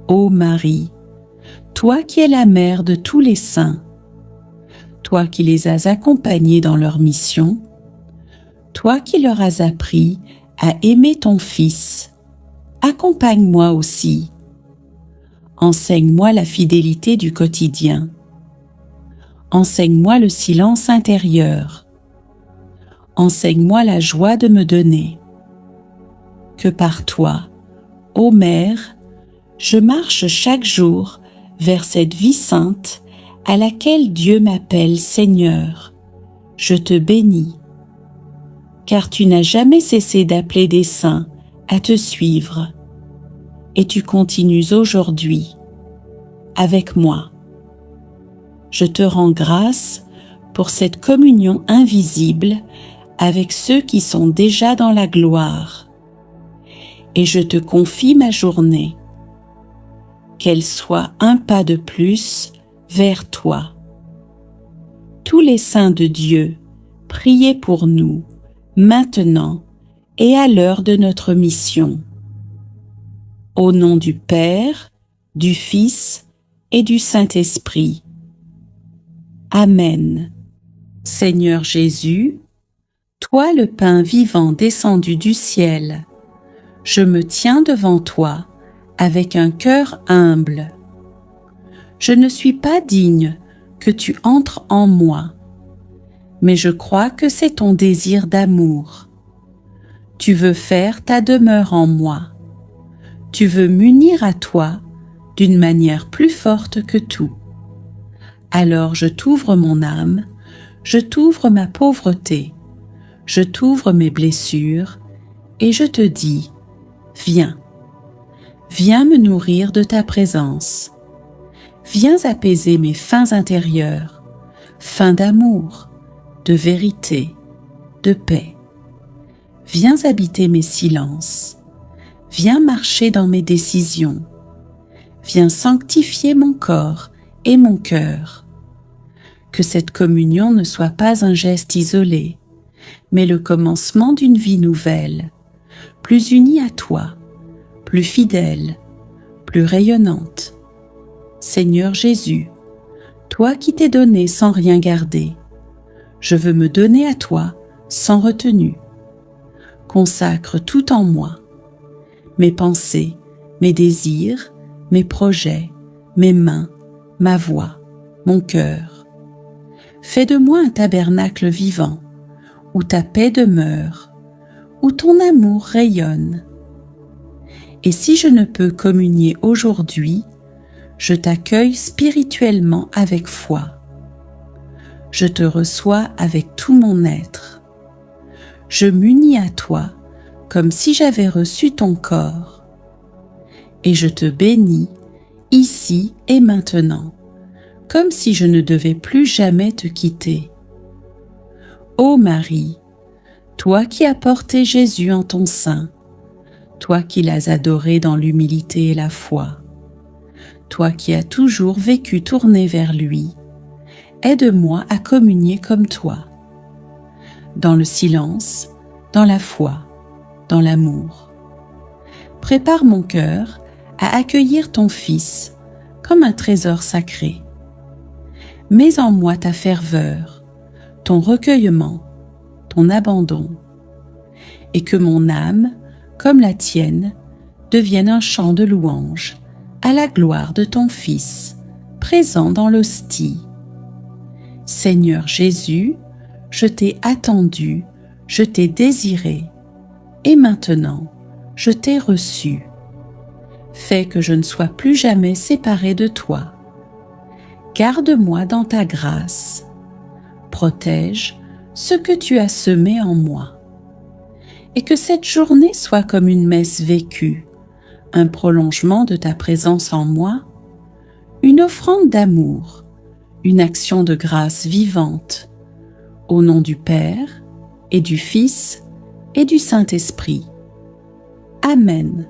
Ô Marie, toi qui es la mère de tous les saints, toi qui les as accompagnés dans leur mission, toi qui leur as appris à aimer ton Fils, accompagne-moi aussi. Enseigne-moi la fidélité du quotidien. Enseigne-moi le silence intérieur. Enseigne-moi la joie de me donner. Que par toi, ô Mère, je marche chaque jour vers cette vie sainte à laquelle Dieu m'appelle Seigneur. Je te bénis, car tu n'as jamais cessé d'appeler des saints à te suivre, et tu continues aujourd'hui avec moi. Je te rends grâce pour cette communion invisible avec ceux qui sont déjà dans la gloire, et je te confie ma journée. qu'elle soit un pas de plus vers toi. Tous les saints de Dieu, priez pour nous, maintenant et à l'heure de notre mission. Au nom du Père, du Fils et du Saint-Esprit. Amen. Seigneur Jésus, toi le pain vivant descendu du ciel, je me tiens devant toi avec un cœur humble. Je ne suis pas digne que tu entres en moi, mais je crois que c'est ton désir d'amour. Tu veux faire ta demeure en moi. Tu veux m'unir à toi d'une manière plus forte que tout. Alors je t'ouvre mon âme, je t'ouvre ma pauvreté, je t'ouvre mes blessures, et je te dis, viens, viens me nourrir de ta présence. Viens apaiser mes faims intérieures, fins d'amour, de vérité, de paix. Viens habiter mes silences. Viens marcher dans mes décisions. Viens sanctifier mon corps et mon cœur. Que cette communion ne soit pas un geste isolé, mais le commencement d'une vie nouvelle, plus unie à toi, plus fidèle, plus rayonnante. Seigneur Jésus, toi qui t'es donné sans rien garder, je veux me donner à toi sans retenue. Consacre tout en moi, mes pensées, mes désirs, mes projets, mes mains, ma voix, mon cœur. Fais de moi un tabernacle vivant, où ta paix demeure, où ton amour rayonne. Et si je ne peux communier aujourd'hui, je t'accueille spirituellement avec foi. Je te reçois avec tout mon être. Je m'unis à toi comme si j'avais reçu ton corps. Et je te bénis ici et maintenant, comme si je ne devais plus jamais te quitter. Ô Marie, toi qui as porté Jésus en ton sein, toi qui l'as adoré dans l'humilité et la foi, toi qui as toujours vécu tourné vers lui, aide-moi à communier comme toi, dans le silence, dans la foi, dans l'amour. Prépare mon cœur à accueillir ton Fils comme un trésor sacré. Mets en moi ta ferveur, ton recueillement, ton abandon, et que mon âme, comme la tienne, devienne un chant de louange à la gloire de ton Fils, présent dans l'hostie. Seigneur Jésus, je t'ai attendu, je t'ai désiré, et maintenant je t'ai reçu. Fais que je ne sois plus jamais séparé de toi. Garde-moi dans ta grâce. Protège ce que tu as semé en moi. Et que cette journée soit comme une messe vécue, un prolongement de ta présence en moi, une offrande d'amour, une action de grâce vivante, au nom du Père et du Fils et du Saint-Esprit. Amen.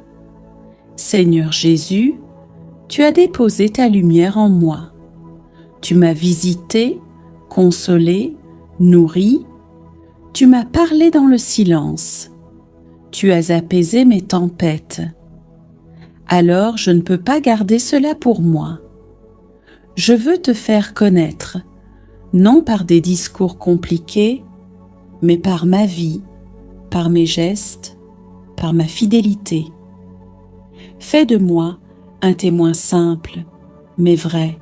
Seigneur Jésus, tu as déposé ta lumière en moi. Tu m'as visité, consolé, nourri. Tu m'as parlé dans le silence. Tu as apaisé mes tempêtes. Alors je ne peux pas garder cela pour moi. Je veux te faire connaître, non par des discours compliqués, mais par ma vie, par mes gestes, par ma fidélité. Fais de moi un témoin simple, mais vrai,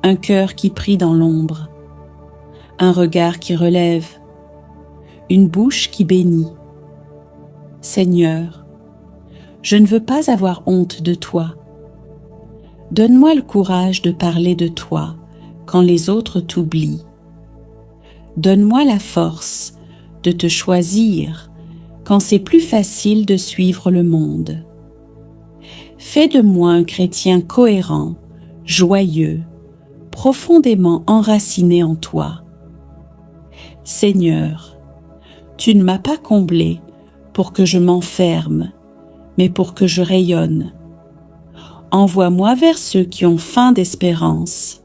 un cœur qui prie dans l'ombre, un regard qui relève, une bouche qui bénit. Seigneur, je ne veux pas avoir honte de toi. Donne-moi le courage de parler de toi quand les autres t'oublient. Donne-moi la force de te choisir quand c'est plus facile de suivre le monde. Fais de moi un chrétien cohérent, joyeux, profondément enraciné en toi. Seigneur, tu ne m'as pas comblé pour que je m'enferme, mais pour que je rayonne. Envoie-moi vers ceux qui ont faim d'espérance.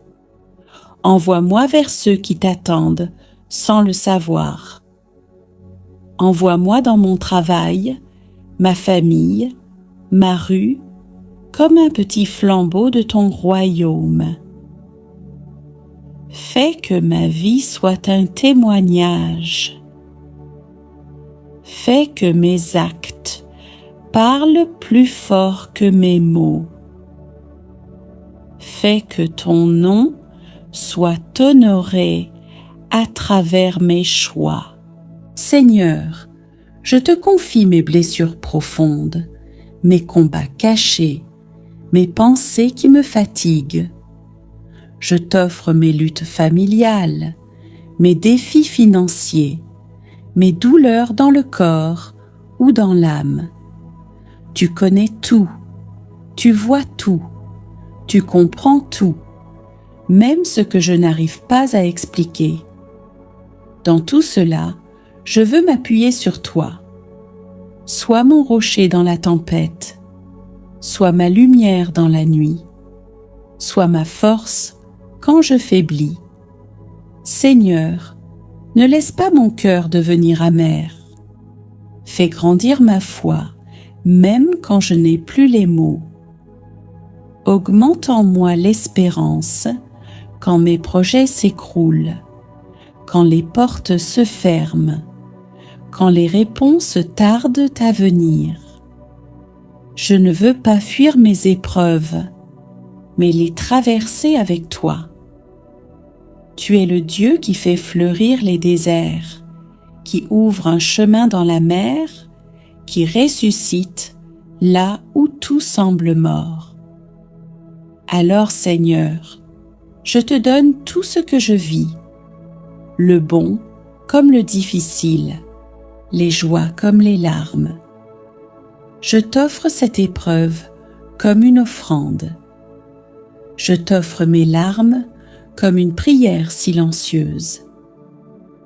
Envoie-moi vers ceux qui t'attendent sans le savoir. Envoie-moi dans mon travail, ma famille, ma rue, comme un petit flambeau de ton royaume. Fais que ma vie soit un témoignage. Fais que mes actes parlent plus fort que mes mots. Fais que ton nom soit honoré à travers mes choix. Seigneur, je te confie mes blessures profondes, mes combats cachés, mes pensées qui me fatiguent. Je t'offre mes luttes familiales, mes défis financiers, mes douleurs dans le corps ou dans l'âme. Tu connais tout, tu vois tout, tu comprends tout, même ce que je n'arrive pas à expliquer. Dans tout cela, je veux m'appuyer sur toi. Sois mon rocher dans la tempête, sois ma lumière dans la nuit, sois ma force quand je faiblis. Seigneur, ne laisse pas mon cœur devenir amer. Fais grandir ma foi, même quand je n'ai plus les mots. Augmente en moi l'espérance quand mes projets s'écroulent, quand les portes se ferment, quand les réponses tardent à venir. Je ne veux pas fuir mes épreuves, mais les traverser avec toi. Tu es le Dieu qui fait fleurir les déserts, qui ouvre un chemin dans la mer, qui ressuscite là où tout semble mort. Alors, Seigneur, je te donne tout ce que je vis, le bon comme le difficile, les joies comme les larmes. Je t'offre cette épreuve comme une offrande. Je t'offre mes larmes comme une prière silencieuse.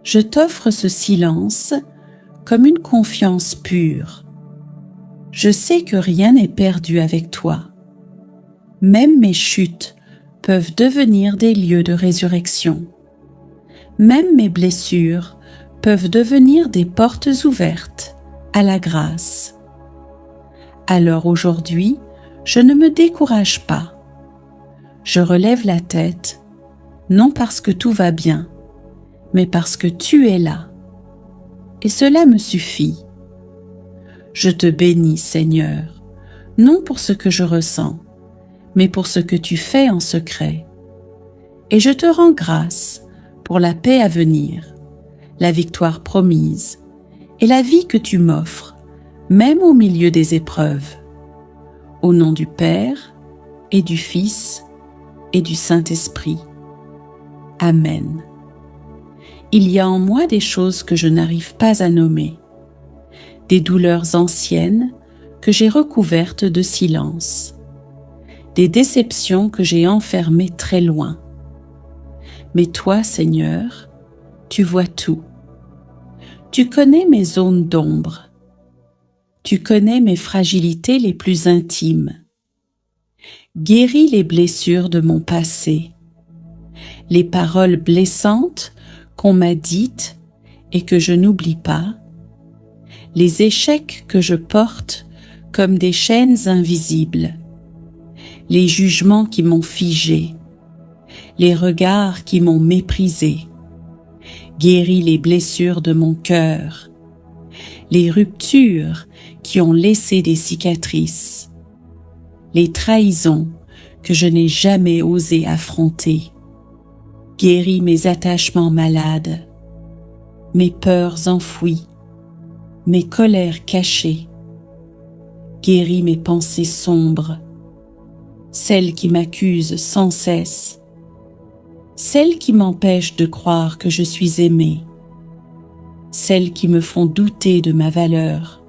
Je t'offre ce silence comme une confiance pure. Je sais que rien n'est perdu avec toi. Même mes chutes peuvent devenir des lieux de résurrection. Même mes blessures peuvent devenir des portes ouvertes à la grâce. Alors aujourd'hui, je ne me décourage pas. Je relève la tête, non parce que tout va bien, mais parce que tu es là. Et cela me suffit. Je te bénis, Seigneur, non pour ce que je ressens, mais pour ce que tu fais en secret. Et je te rends grâce pour la paix à venir, la victoire promise et la vie que tu m'offres, même au milieu des épreuves. Au nom du Père et du Fils et du Saint-Esprit. Amen. Il y a en moi des choses que je n'arrive pas à nommer, des douleurs anciennes que j'ai recouvertes de silence, des déceptions que j'ai enfermées très loin. Mais toi, Seigneur, tu vois tout. Tu connais mes zones d'ombre. Tu connais mes fragilités les plus intimes. Guéris les blessures de mon passé, les paroles blessantes qu'on m'a dites et que je n'oublie pas, les échecs que je porte comme des chaînes invisibles, les jugements qui m'ont figé, les regards qui m'ont méprisé. Guéris les blessures de mon cœur, les ruptures qui ont laissé des cicatrices, les trahisons que je n'ai jamais osé affronter. Guéris mes attachements malades, mes peurs enfouies, mes colères cachées. Guéris mes pensées sombres, celles qui m'accusent sans cesse, celles qui m'empêchent de croire que je suis aimée, celles qui me font douter de ma valeur.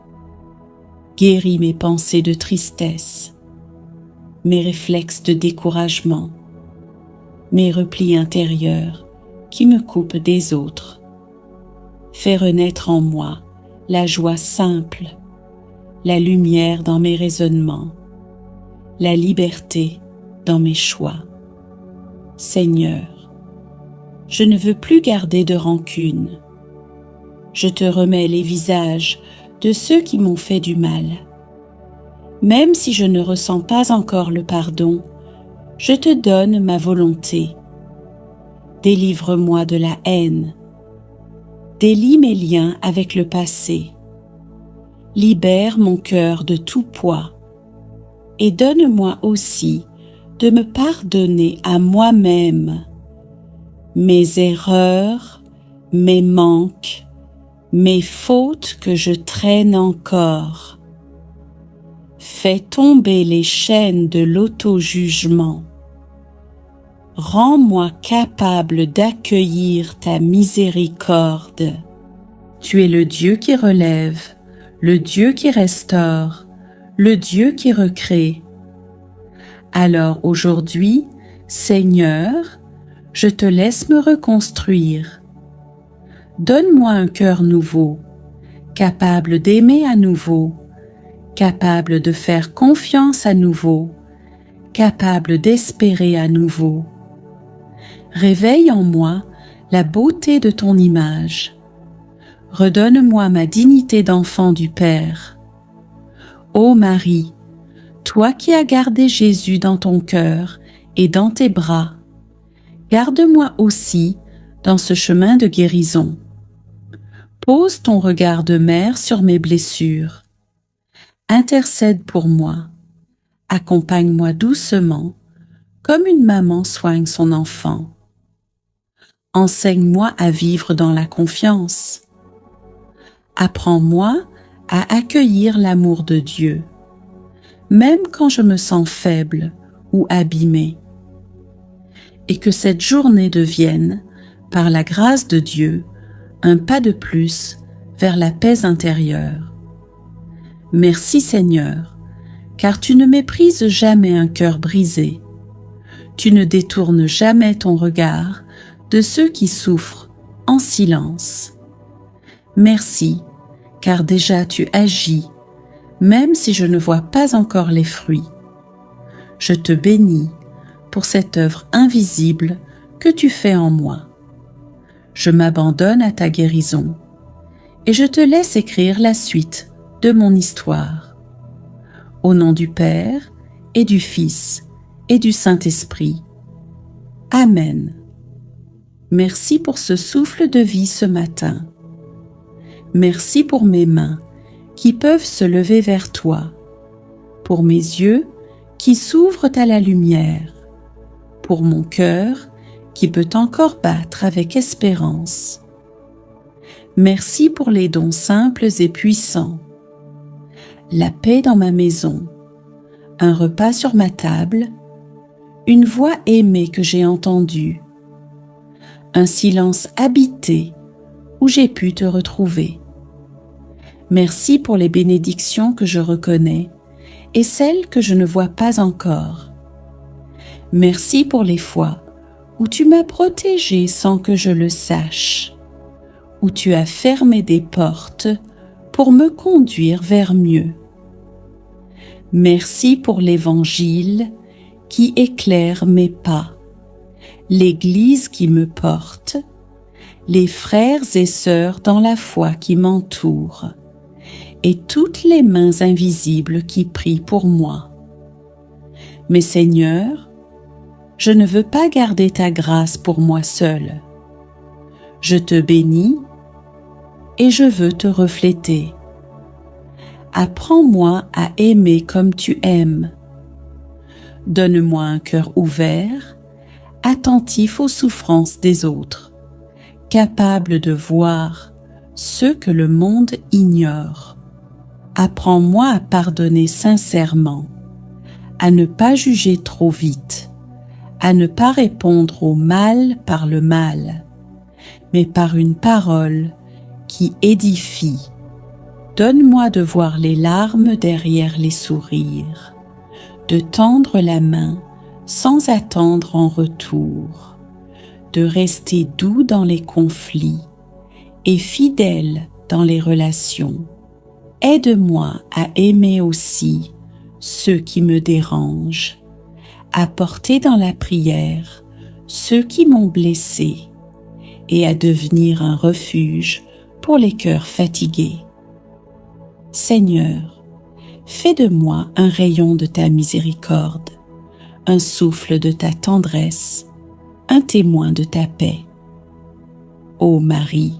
Guéris mes pensées de tristesse, mes réflexes de découragement, mes replis intérieurs qui me coupent des autres. Fais renaître en moi la joie simple, la lumière dans mes raisonnements, la liberté dans mes choix. Seigneur, je ne veux plus garder de rancune. Je te remets les visages de ceux qui m'ont fait du mal. Même si je ne ressens pas encore le pardon, je te donne ma volonté. Délivre-moi de la haine. Délie mes liens avec le passé. Libère mon cœur de tout poids. Et donne-moi aussi de me pardonner à moi-même mes erreurs, mes manques, mes fautes que je traîne encore. Fais tomber les chaînes de l'auto-jugement. Rends-moi capable d'accueillir ta miséricorde. Tu es le Dieu qui relève, le Dieu qui restaure, le Dieu qui recrée. Alors aujourd'hui, Seigneur, je te laisse me reconstruire. Donne-moi un cœur nouveau, capable d'aimer à nouveau, capable de faire confiance à nouveau, capable d'espérer à nouveau. Réveille en moi la beauté de ton image. Redonne-moi ma dignité d'enfant du Père. Ô Marie, toi qui as gardé Jésus dans ton cœur et dans tes bras, garde-moi aussi dans ce chemin de guérison. Pose ton regard de mère sur mes blessures. Intercède pour moi. Accompagne-moi doucement, comme une maman soigne son enfant. Enseigne-moi à vivre dans la confiance. Apprends-moi à accueillir l'amour de Dieu, même quand je me sens faible ou abîmée. Et que cette journée devienne, par la grâce de Dieu, un pas de plus vers la paix intérieure. Merci Seigneur, car tu ne méprises jamais un cœur brisé. Tu ne détournes jamais ton regard de ceux qui souffrent en silence. Merci, car déjà tu agis, même si je ne vois pas encore les fruits. Je te bénis pour cette œuvre invisible que tu fais en moi. Je m'abandonne à ta guérison et je te laisse écrire la suite de mon histoire. Au nom du Père et du Fils et du Saint-Esprit. Amen. Merci pour ce souffle de vie ce matin. Merci pour mes mains qui peuvent se lever vers toi, pour mes yeux qui s'ouvrent à la lumière, pour mon cœur qui peut encore battre avec espérance. Merci pour les dons simples et puissants. La paix dans ma maison, un repas sur ma table, une voix aimée que j'ai entendue, un silence habité où j'ai pu te retrouver. Merci pour les bénédictions que je reconnais et celles que je ne vois pas encore. Merci pour les fois où tu m'as protégé sans que je le sache, où tu as fermé des portes pour me conduire vers mieux. Merci pour l'Évangile qui éclaire mes pas, l'Église qui me porte, les frères et sœurs dans la foi qui m'entourent, et toutes les mains invisibles qui prient pour moi. Mais Seigneur, je ne veux pas garder ta grâce pour moi seul. Je te bénis et je veux te refléter. Apprends-moi à aimer comme tu aimes. Donne-moi un cœur ouvert, attentif aux souffrances des autres, capable de voir ce que le monde ignore. Apprends-moi à pardonner sincèrement, à ne pas juger trop vite, à ne pas répondre au mal par le mal, mais par une parole qui édifie. Donne-moi de voir les larmes derrière les sourires, de tendre la main sans attendre en retour, de rester doux dans les conflits et fidèle dans les relations. Aide-moi à aimer aussi ceux qui me dérangent, à porter dans la prière ceux qui m'ont blessé et à devenir un refuge pour les cœurs fatigués. Seigneur, fais de moi un rayon de ta miséricorde, un souffle de ta tendresse, un témoin de ta paix. Ô Marie,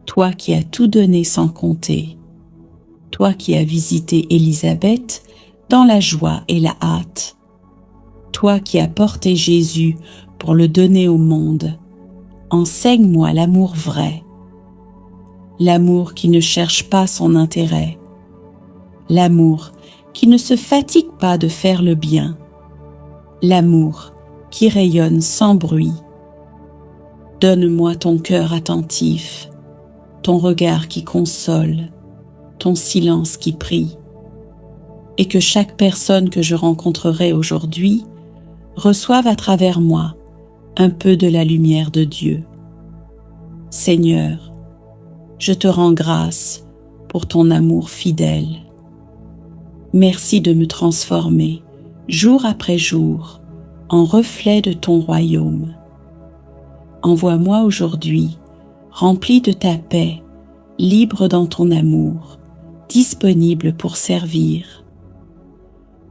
toi qui as tout donné sans compter, toi qui as visité Élisabeth dans la joie et la hâte, toi qui as porté Jésus pour le donner au monde, enseigne-moi l'amour vrai, l'amour qui ne cherche pas son intérêt, l'amour qui ne se fatigue pas de faire le bien, l'amour qui rayonne sans bruit. Donne-moi ton cœur attentif, ton regard qui console, ton silence qui prie, et que chaque personne que je rencontrerai aujourd'hui reçoive à travers moi un peu de la lumière de Dieu. Seigneur, je te rends grâce pour ton amour fidèle. Merci de me transformer, jour après jour, en reflet de ton royaume. Envoie-moi aujourd'hui, rempli de ta paix, libre dans ton amour, disponible pour servir.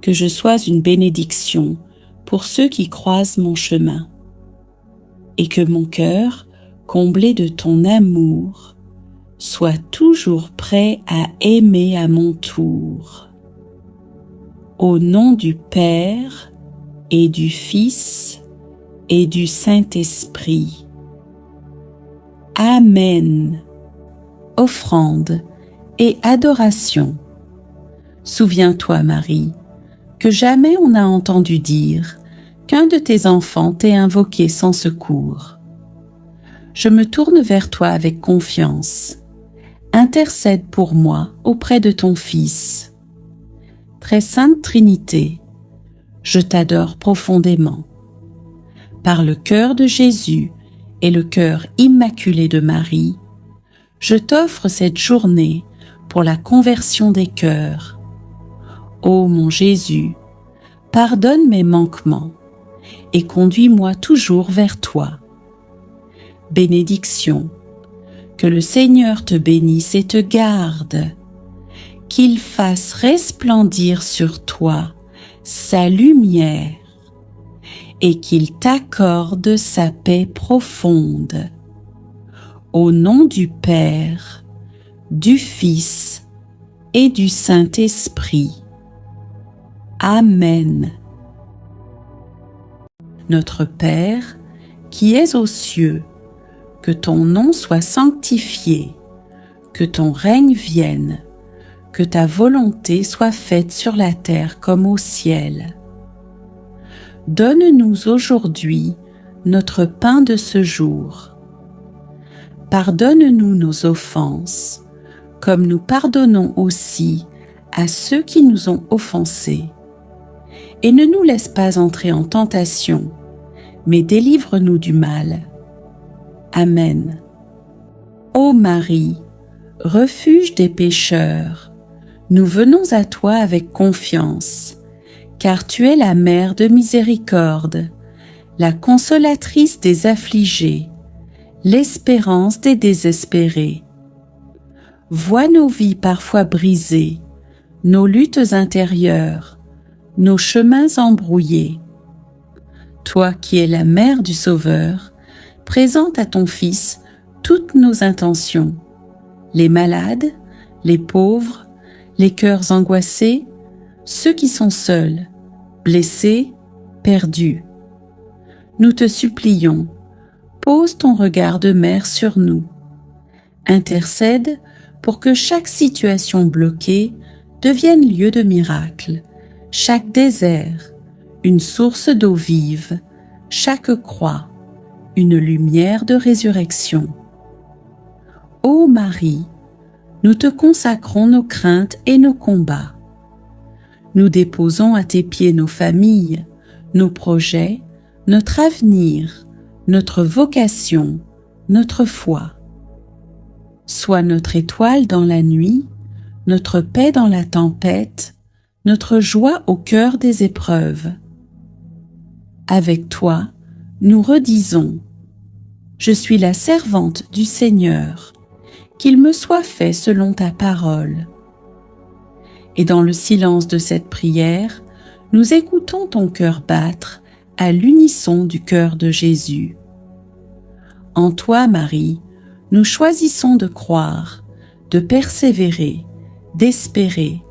Que je sois une bénédiction pour ceux qui croisent mon chemin, et que mon cœur, comblé de ton amour, soit toujours prêt à aimer à mon tour. Au nom du Père et du Fils et du Saint-Esprit. Amen. Offrande et adoration. Souviens-toi, Marie, que jamais on n'a entendu dire qu'un de tes enfants t'ait invoqué sans secours. Je me tourne vers toi avec confiance. Intercède pour moi auprès de ton Fils. Très sainte Trinité, je t'adore profondément. Par le cœur de Jésus et le cœur immaculé de Marie, je t'offre cette journée pour la conversion des cœurs. Ô mon Jésus, pardonne mes manquements et conduis-moi toujours vers toi. Bénédiction, que le Seigneur te bénisse et te garde, qu'il fasse resplendir sur toi sa lumière et qu'il t'accorde sa paix profonde. Au nom du Père, du Fils et du Saint-Esprit. Amen. Notre Père, qui es aux cieux, que ton nom soit sanctifié, que ton règne vienne, que ta volonté soit faite sur la terre comme au ciel. Donne-nous aujourd'hui notre pain de ce jour. Pardonne-nous nos offenses, comme nous pardonnons aussi à ceux qui nous ont offensés. Et ne nous laisse pas entrer en tentation, mais délivre-nous du mal. Amen. Ô Marie, refuge des pécheurs, nous venons à toi avec confiance, car tu es la mère de miséricorde, la consolatrice des affligés, l'espérance des désespérés. Vois nos vies parfois brisées, nos luttes intérieures, nos chemins embrouillés. Toi qui es la mère du Sauveur, présente à ton Fils toutes nos intentions, les malades, les pauvres, les cœurs angoissés, ceux qui sont seuls, blessés, perdus. Nous te supplions, pose ton regard de mère sur nous. Intercède pour que chaque situation bloquée devienne lieu de miracle, chaque désert, une source d'eau vive, chaque croix, une lumière de résurrection. Ô Marie, nous te consacrons nos craintes et nos combats. Nous déposons à tes pieds nos familles, nos projets, notre avenir, notre vocation, notre foi. Sois notre étoile dans la nuit, notre paix dans la tempête, notre joie au cœur des épreuves. Avec toi, nous redisons: Je suis la servante du Seigneur, qu'il me soit fait selon ta parole. Et dans le silence de cette prière, nous écoutons ton cœur battre à l'unisson du cœur de Jésus. En toi, Marie, nous choisissons de croire, de persévérer, d'espérer,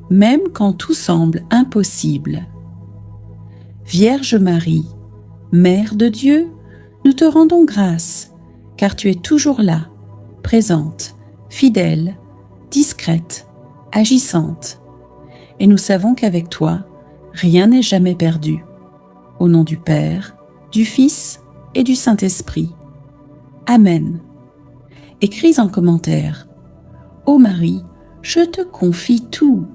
même quand tout semble impossible. Vierge Marie, Mère de Dieu, nous te rendons grâce, car tu es toujours là, présente, fidèle, discrète, agissante. Et nous savons qu'avec toi, rien n'est jamais perdu. Au nom du Père, du Fils et du Saint-Esprit. Amen. Écris en commentaire: Ô Marie, je te confie tout.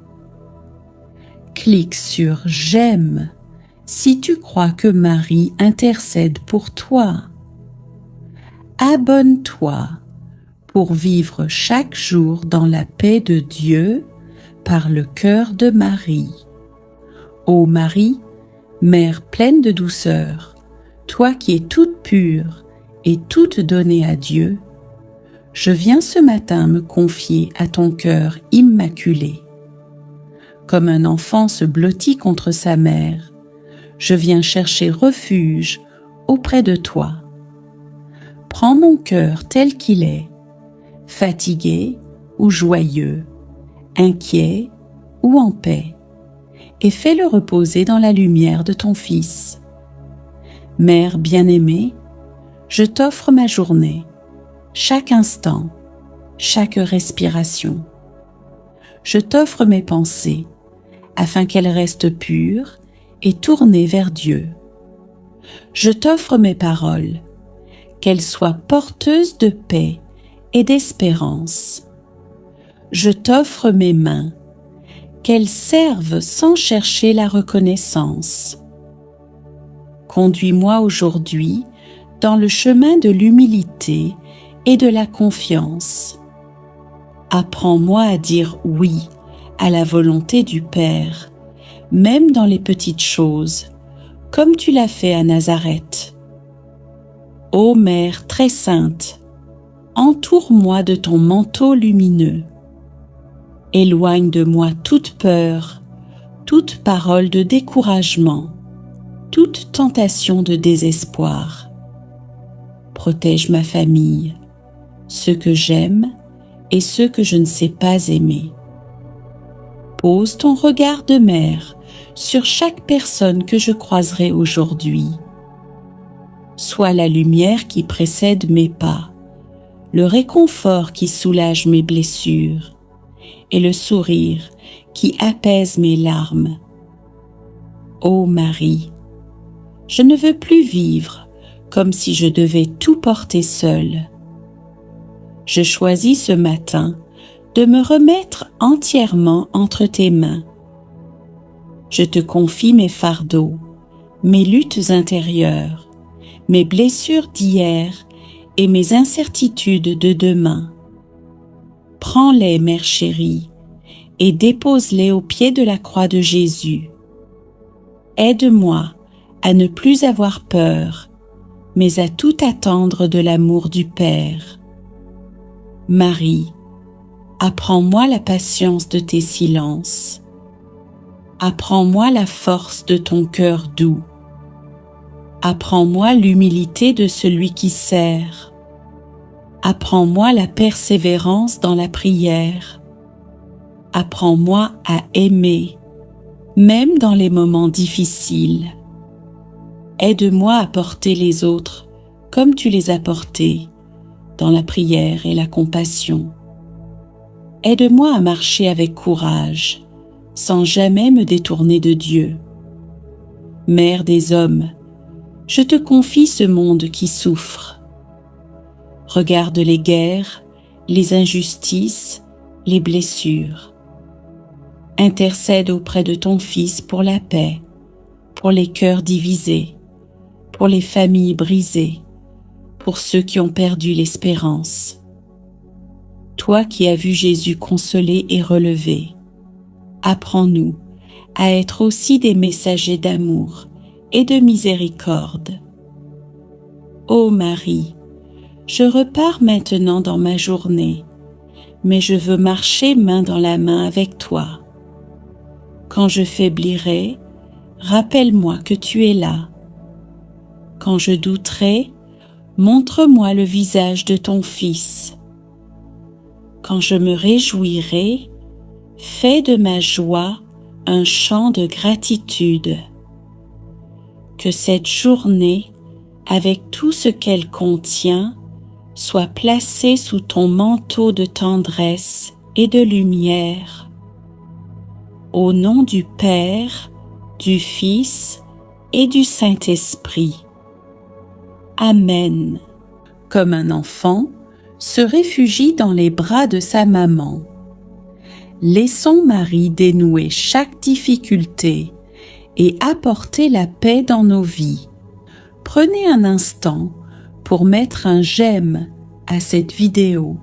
Clique sur J'aime si tu crois que Marie intercède pour toi. Abonne-toi pour vivre chaque jour dans la paix de Dieu par le cœur de Marie. Ô Marie, Mère pleine de douceur, toi qui es toute pure et toute donnée à Dieu, je viens ce matin me confier à ton cœur immaculé. Comme un enfant se blottit contre sa mère, je viens chercher refuge auprès de toi. Prends mon cœur tel qu'il est, fatigué ou joyeux, inquiet ou en paix, et fais-le reposer dans la lumière de ton Fils. Mère bien-aimée, je t'offre ma journée, chaque instant, chaque respiration. Je t'offre mes pensées, afin qu'elles restent pures et tournées vers Dieu. Je t'offre mes paroles, qu'elles soient porteuses de paix et d'espérance. Je t'offre mes mains, qu'elles servent sans chercher la reconnaissance. Conduis-moi aujourd'hui dans le chemin de l'humilité et de la confiance. Apprends-moi à dire oui à la volonté du Père, même dans les petites choses, comme tu l'as fait à Nazareth. Ô Mère très sainte, entoure-moi de ton manteau lumineux. Éloigne de moi toute peur, toute parole de découragement, toute tentation de désespoir. Protège ma famille, ceux que j'aime et ceux que je ne sais pas aimer. Pose ton regard de mère sur chaque personne que je croiserai aujourd'hui. Sois la lumière qui précède mes pas, le réconfort qui soulage mes blessures et le sourire qui apaise mes larmes. Ô Marie, je ne veux plus vivre comme si je devais tout porter seule. Je choisis ce matin de me remettre entièrement entre tes mains. Je te confie mes fardeaux, mes luttes intérieures, mes blessures d'hier et mes incertitudes de demain. Prends-les, Mère chérie, et dépose-les au pied de la croix de Jésus. Aide-moi à ne plus avoir peur, mais à tout attendre de l'amour du Père. Marie, apprends-moi la patience de tes silences. Apprends-moi la force de ton cœur doux. Apprends-moi l'humilité de celui qui sert. Apprends-moi la persévérance dans la prière. Apprends-moi à aimer, même dans les moments difficiles. Aide-moi à porter les autres comme tu les as portés, dans la prière et la compassion. Aide-moi à marcher avec courage, sans jamais me détourner de Dieu. Mère des hommes, je te confie ce monde qui souffre. Regarde les guerres, les injustices, les blessures. Intercède auprès de ton Fils pour la paix, pour les cœurs divisés, pour les familles brisées, pour ceux qui ont perdu l'espérance. Toi qui as vu Jésus consolé et relevé, apprends-nous à être aussi des messagers d'amour et de miséricorde. Ô Marie, je repars maintenant dans ma journée, mais je veux marcher main dans la main avec toi. Quand je faiblirai, rappelle-moi que tu es là. Quand je douterai, montre-moi le visage de ton Fils. Quand je me réjouirai, fais de ma joie un chant de gratitude. Que cette journée, avec tout ce qu'elle contient, soit placée sous ton manteau de tendresse et de lumière. Au nom du Père, du Fils et du Saint-Esprit. Amen. Comme un enfant se réfugie dans les bras de sa maman. Laissons Marie dénouer chaque difficulté et apporter la paix dans nos vies. Prenez un instant pour mettre un j'aime à cette vidéo.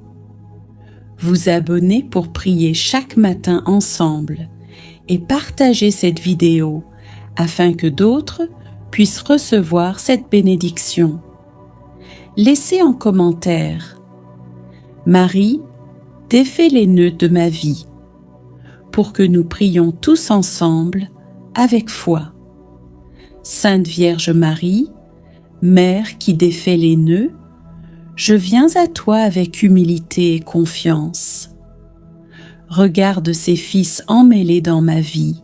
Vous abonner pour prier chaque matin ensemble et partager cette vidéo afin que d'autres puissent recevoir cette bénédiction. Laissez en commentaire: Marie, défais les nœuds de ma vie, pour que nous prions tous ensemble avec foi. Sainte Vierge Marie, Mère qui défait les nœuds, je viens à toi avec humilité et confiance. Regarde ces fils emmêlés dans ma vie,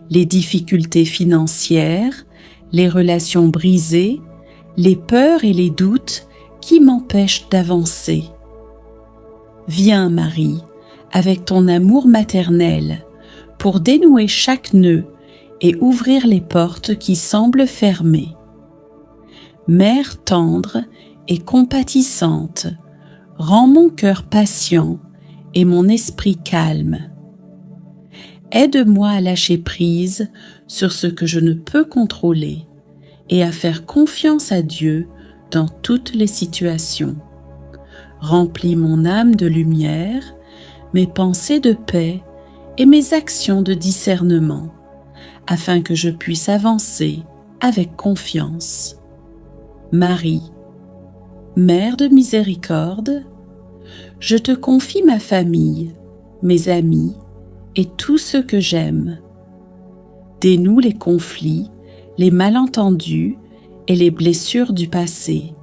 les difficultés financières, les relations brisées, les peurs et les doutes qui m'empêchent d'avancer. Viens, Marie, avec ton amour maternel, pour dénouer chaque nœud et ouvrir les portes qui semblent fermées. Mère tendre et compatissante, rends mon cœur patient et mon esprit calme. Aide-moi à lâcher prise sur ce que je ne peux contrôler et à faire confiance à Dieu dans toutes les situations. Remplis mon âme de lumière, mes pensées de paix et mes actions de discernement, afin que je puisse avancer avec confiance. Marie, Mère de miséricorde, je te confie ma famille, mes amis et tout ce que j'aime. Dénoue les conflits, les malentendus et les blessures du passé.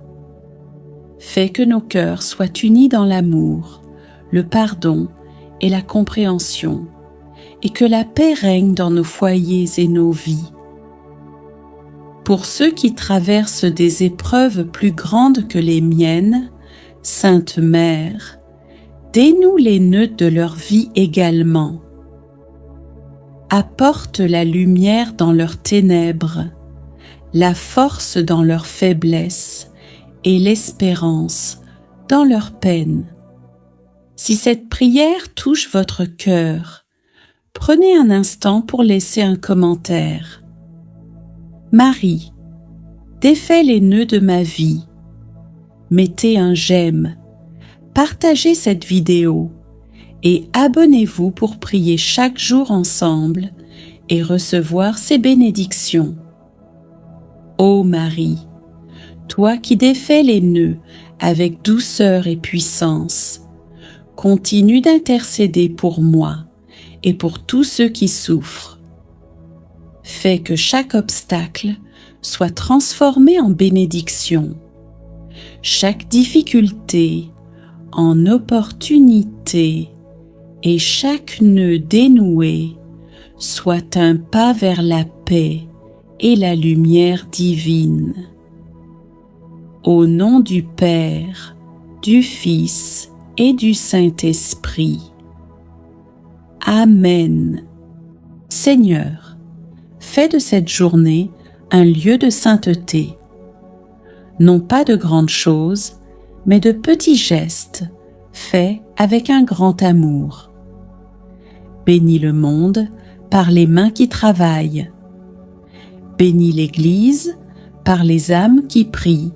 Fais que nos cœurs soient unis dans l'amour, le pardon et la compréhension, et que la paix règne dans nos foyers et nos vies. Pour ceux qui traversent des épreuves plus grandes que les miennes, Sainte Mère, dénoue les nœuds de leur vie également. Apporte la lumière dans leurs ténèbres, la force dans leur faiblesse et l'espérance dans leur peine. Si cette prière touche votre cœur, prenez un instant pour laisser un commentaire. Marie, défais les nœuds de ma vie. Mettez un j'aime, partagez cette vidéo et abonnez-vous pour prier chaque jour ensemble et recevoir ces bénédictions. Ô Marie, toi qui défais les nœuds avec douceur et puissance, continue d'intercéder pour moi et pour tous ceux qui souffrent. Fais que chaque obstacle soit transformé en bénédiction, chaque difficulté en opportunité et chaque nœud dénoué soit un pas vers la paix et la lumière divine. Au nom du Père, du Fils et du Saint-Esprit. Amen. Seigneur, fais de cette journée un lieu de sainteté. Non pas de grandes choses, mais de petits gestes faits avec un grand amour. Bénis le monde par les mains qui travaillent. Bénis l'Église par les âmes qui prient.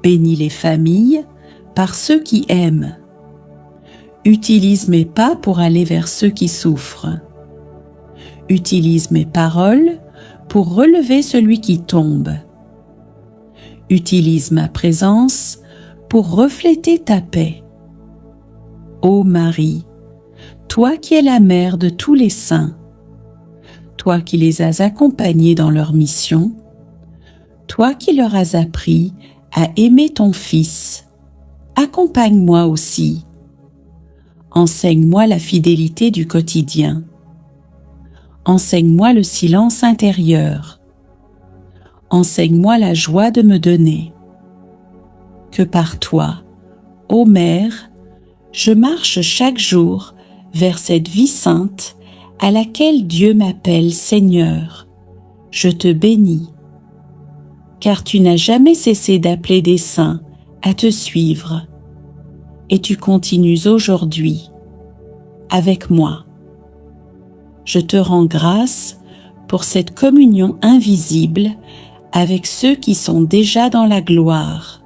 Bénis les familles par ceux qui aiment. Utilise mes pas pour aller vers ceux qui souffrent. Utilise mes paroles pour relever celui qui tombe. Utilise ma présence pour refléter ta paix. Ô Marie, toi qui es la mère de tous les saints, toi qui les as accompagnés dans leur mission, toi qui leur as appris à aimer ton Fils, accompagne-moi aussi. Enseigne-moi la fidélité du quotidien. Enseigne-moi le silence intérieur. Enseigne-moi la joie de me donner. Que par toi, ô Mère, je marche chaque jour vers cette vie sainte à laquelle Dieu m'appelle Seigneur. Je te bénis, car tu n'as jamais cessé d'appeler des saints à te suivre, et tu continues aujourd'hui avec moi. Je te rends grâce pour cette communion invisible avec ceux qui sont déjà dans la gloire,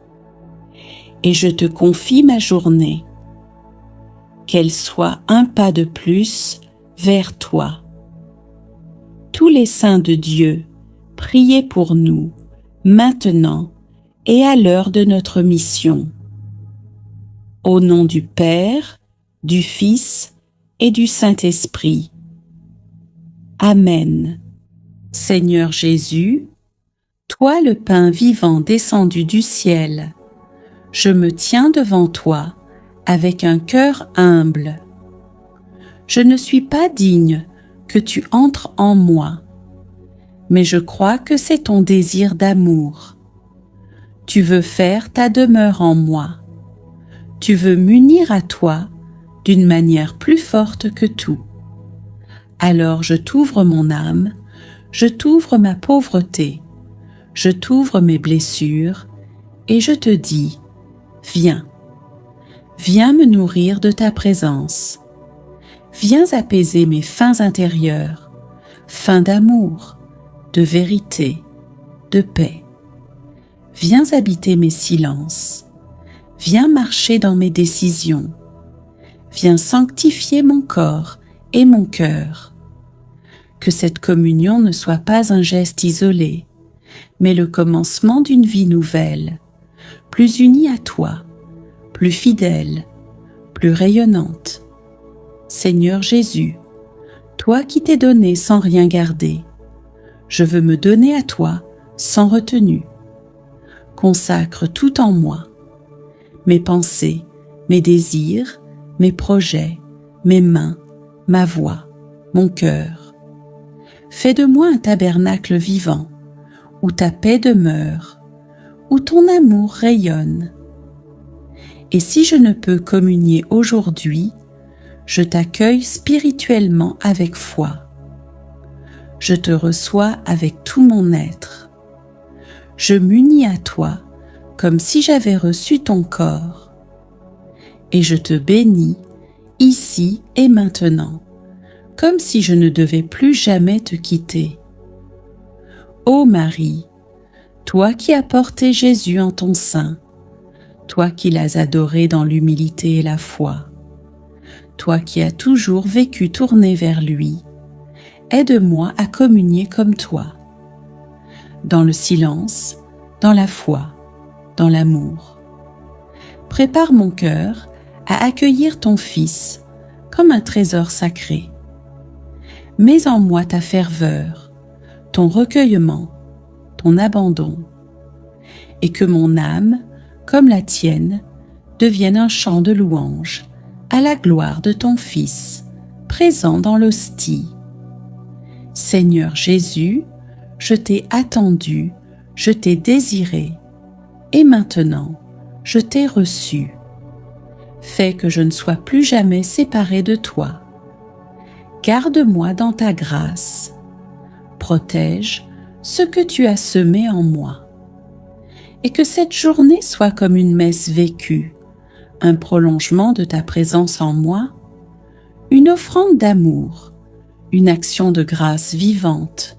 et je te confie ma journée, qu'elle soit un pas de plus vers toi. Tous les saints de Dieu, priez pour nous, maintenant et à l'heure de notre mission. Au nom du Père, du Fils et du Saint-Esprit. Amen. Seigneur Jésus, toi le pain vivant descendu du ciel, je me tiens devant toi avec un cœur humble. Je ne suis pas digne que tu entres en moi, mais je crois que c'est ton désir d'amour. Tu veux faire ta demeure en moi. Tu veux m'unir à toi d'une manière plus forte que tout. Alors je t'ouvre mon âme, je t'ouvre ma pauvreté, je t'ouvre mes blessures, et je te dis, viens. Viens me nourrir de ta présence. Viens apaiser mes faims intérieures, faims d'amour, de vérité, de paix. Viens habiter mes silences. Viens marcher dans mes décisions. Viens sanctifier mon corps et mon cœur. Que cette communion ne soit pas un geste isolé, mais le commencement d'une vie nouvelle, plus unie à toi, plus fidèle, plus rayonnante. Seigneur Jésus, toi qui t'es donné sans rien garder, je veux me donner à toi sans retenue. Consacre tout en moi, mes pensées, mes désirs, mes projets, mes mains, ma voix, mon cœur. Fais de moi un tabernacle vivant, où ta paix demeure, où ton amour rayonne. Et si je ne peux communier aujourd'hui, je t'accueille spirituellement avec foi. Je te reçois avec tout mon être. Je m'unis à toi comme si j'avais reçu ton corps. Et je te bénis ici et maintenant, comme si je ne devais plus jamais te quitter. Ô Marie, toi qui as porté Jésus en ton sein, toi qui l'as adoré dans l'humilité et la foi, toi qui as toujours vécu tourné vers lui, aide-moi à communier comme toi, dans le silence, dans la foi, dans l'amour. Prépare mon cœur à accueillir ton Fils comme un trésor sacré. Mets en moi ta ferveur, ton recueillement, ton abandon, et que mon âme, comme la tienne, devienne un chant de louange à la gloire de ton Fils, présent dans l'hostie. Seigneur Jésus, je t'ai attendu, je t'ai désiré, et maintenant je t'ai reçu. Fais que je ne sois plus jamais séparé de toi. Garde-moi dans ta grâce. Protège ce que tu as semé en moi. Et que cette journée soit comme une messe vécue, un prolongement de ta présence en moi, une offrande d'amour, une action de grâce vivante,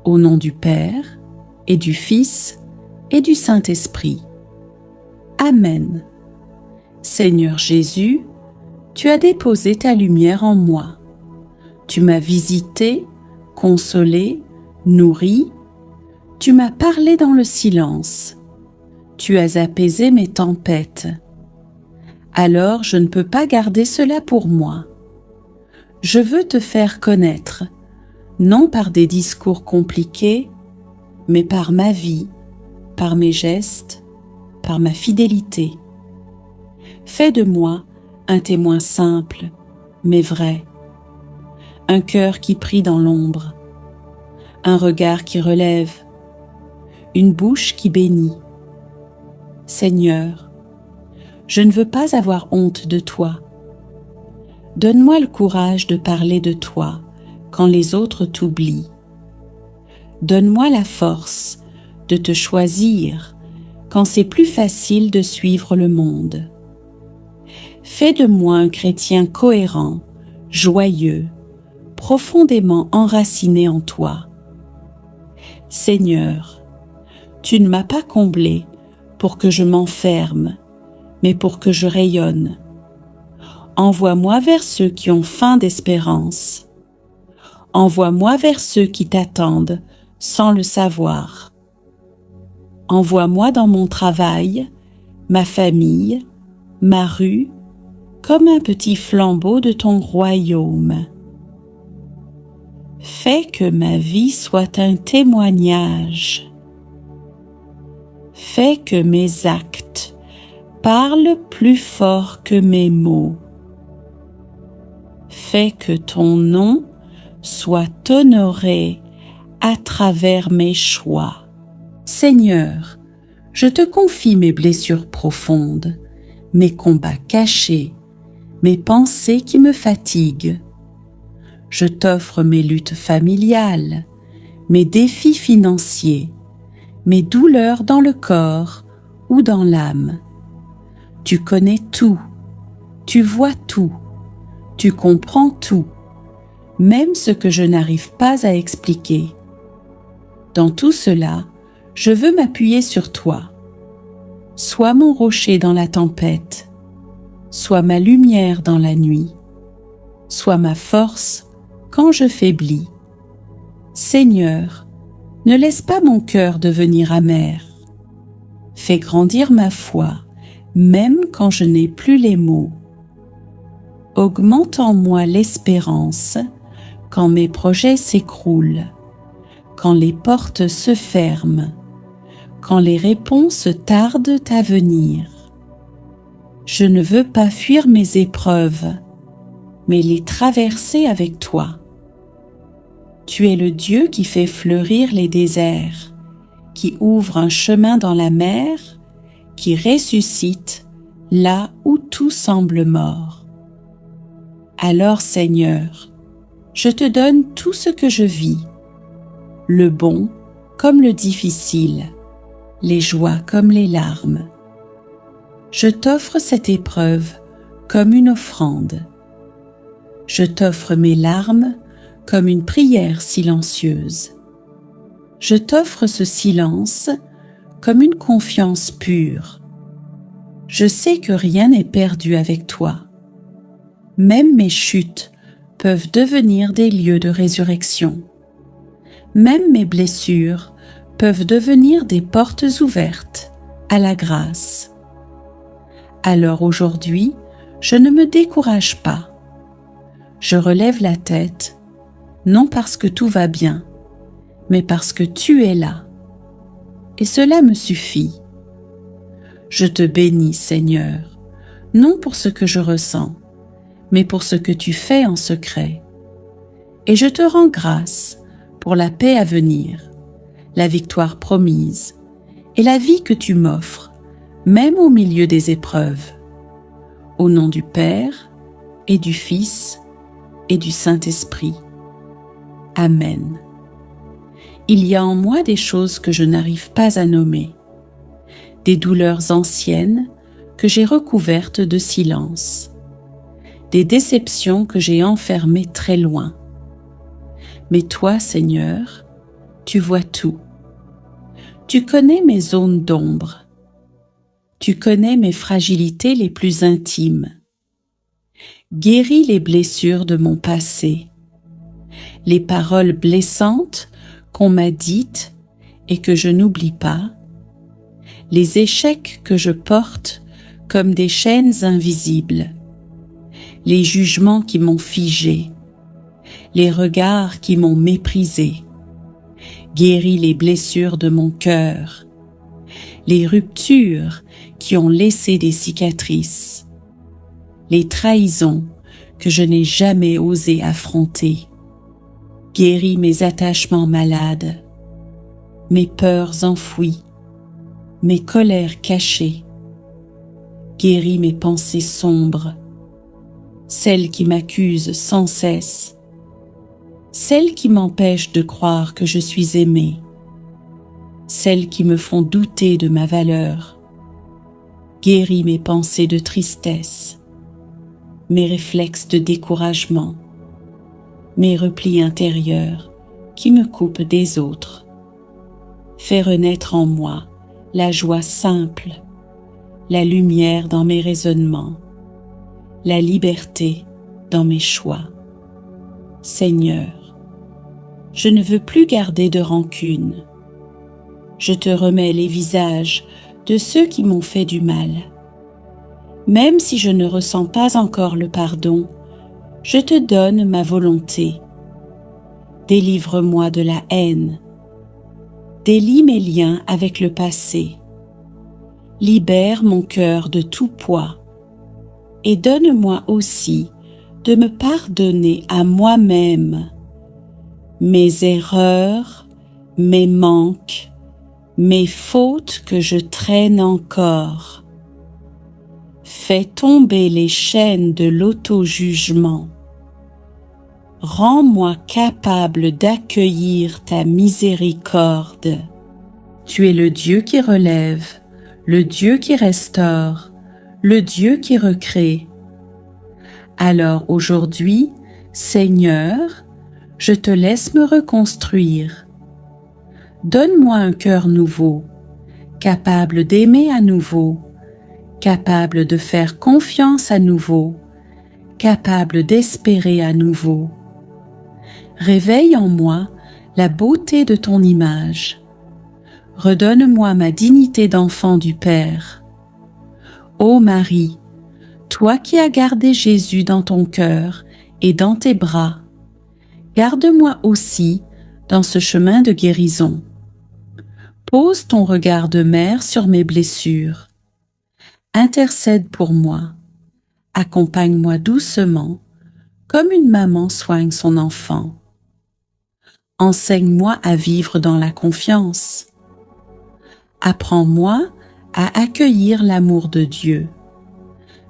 au nom du Père et du Fils et du Saint-Esprit. Amen. Seigneur Jésus, tu as déposé ta lumière en moi. Tu m'as visité consolé, nourri, tu m'as parlé dans le silence. Tu as apaisé mes tempêtes. Alors je ne peux pas garder cela pour moi. Je veux te faire connaître, non par des discours compliqués, mais par ma vie, par mes gestes, par ma fidélité. Fais de moi un témoin simple, mais vrai, un cœur qui prie dans l'ombre, un regard qui relève, une bouche qui bénit. Seigneur, je ne veux pas avoir honte de toi. Donne-moi le courage de parler de toi quand les autres t'oublient. Donne-moi la force de te choisir quand c'est plus facile de suivre le monde. Fais de moi un chrétien cohérent, joyeux, profondément enraciné en toi. Seigneur, tu ne m'as pas comblé pour que je m'enferme, mais pour que je rayonne. Envoie-moi vers ceux qui ont faim d'espérance. Envoie-moi vers ceux qui t'attendent sans le savoir. Envoie-moi dans mon travail, ma famille, ma rue, comme un petit flambeau de ton royaume. Fais que ma vie soit un témoignage. Fais que mes actes parlent plus fort que mes mots. Fais que ton nom soit honoré à travers mes choix. Seigneur, je te confie mes blessures profondes, mes combats cachés, mes pensées qui me fatiguent. Je t'offre mes luttes familiales, mes défis financiers, mes douleurs dans le corps ou dans l'âme. Tu connais tout, tu vois tout, tu comprends tout, même ce que je n'arrive pas à expliquer. Dans tout cela, je veux m'appuyer sur toi. Sois mon rocher dans la tempête, sois ma lumière dans la nuit, sois ma force quand je faiblis. Seigneur, ne laisse pas mon cœur devenir amer. Fais grandir ma foi, même quand je n'ai plus les mots. Augmente en moi l'espérance quand mes projets s'écroulent, quand les portes se ferment, quand les réponses tardent à venir. Je ne veux pas fuir mes épreuves, mais les traverser avec toi. Tu es le Dieu qui fait fleurir les déserts, qui ouvre un chemin dans la mer, qui ressuscite là où tout semble mort. Alors, Seigneur, je te donne tout ce que je vis, le bon comme le difficile, les joies comme les larmes. Je t'offre cette épreuve comme une offrande. Je t'offre mes larmes comme une prière silencieuse. Je t'offre ce silence comme une confiance pure. Je sais que rien n'est perdu avec toi. Même mes chutes peuvent devenir des lieux de résurrection. Même mes blessures peuvent devenir des portes ouvertes à la grâce. Alors aujourd'hui, je ne me décourage pas. Je relève la tête, non parce que tout va bien, mais parce que tu es là. Et cela me suffit. Je te bénis, Seigneur, non pour ce que je ressens, mais pour ce que tu fais en secret. Et je te rends grâce pour la paix à venir, la victoire promise et la vie que tu m'offres, même au milieu des épreuves. Au nom du Père et du Fils et du Saint-Esprit. Amen. Il y a en moi des choses que je n'arrive pas à nommer, des douleurs anciennes que j'ai recouvertes de silence, des déceptions que j'ai enfermées très loin. Mais toi, Seigneur, tu vois tout. Tu connais mes zones d'ombre. Tu connais mes fragilités les plus intimes. Guéris les blessures de mon passé. les paroles blessantes qu'on m'a dites et que je n'oublie pas, les échecs que je porte comme des chaînes invisibles, les jugements qui m'ont figé, les regards qui m'ont méprisé. Guéris les blessures de mon cœur, les ruptures qui ont laissé des cicatrices, les trahisons que je n'ai jamais osé affronter. Guéris mes attachements malades, mes peurs enfouies, mes colères cachées. Guéris mes pensées sombres, celles qui m'accusent sans cesse, celles qui m'empêchent de croire que je suis aimée, celles qui me font douter de ma valeur. Guéris mes pensées de tristesse, mes réflexes de découragement, mes replis intérieurs qui me coupent des autres. Fais renaître en moi la joie simple, la lumière dans mes raisonnements, la liberté dans mes choix. Seigneur, je ne veux plus garder de rancune. Je te remets les visages de ceux qui m'ont fait du mal. Même si je ne ressens pas encore le pardon, je te donne ma volonté. Délivre-moi de la haine. Délie mes liens avec le passé. Libère mon cœur de tout poids et donne-moi aussi de me pardonner à moi-même mes erreurs, mes manques, mes fautes que je traîne encore. Fais tomber les chaînes de l'auto-jugement. Rends-moi capable d'accueillir ta miséricorde. Tu es le Dieu qui relève, le Dieu qui restaure, le Dieu qui recrée. Alors aujourd'hui, Seigneur, je te laisse me reconstruire. Donne-moi un cœur nouveau, capable d'aimer à nouveau, capable de faire confiance à nouveau, capable d'espérer à nouveau. Réveille en moi la beauté de ton image. Redonne-moi ma dignité d'enfant du Père. Ô Marie, toi qui as gardé Jésus dans ton cœur et dans tes bras, garde-moi aussi dans ce chemin de guérison. Pose ton regard de mère sur mes blessures. Intercède pour moi. Accompagne-moi doucement, comme une maman soigne son enfant. Enseigne-moi à vivre dans la confiance. Apprends-moi à accueillir l'amour de Dieu,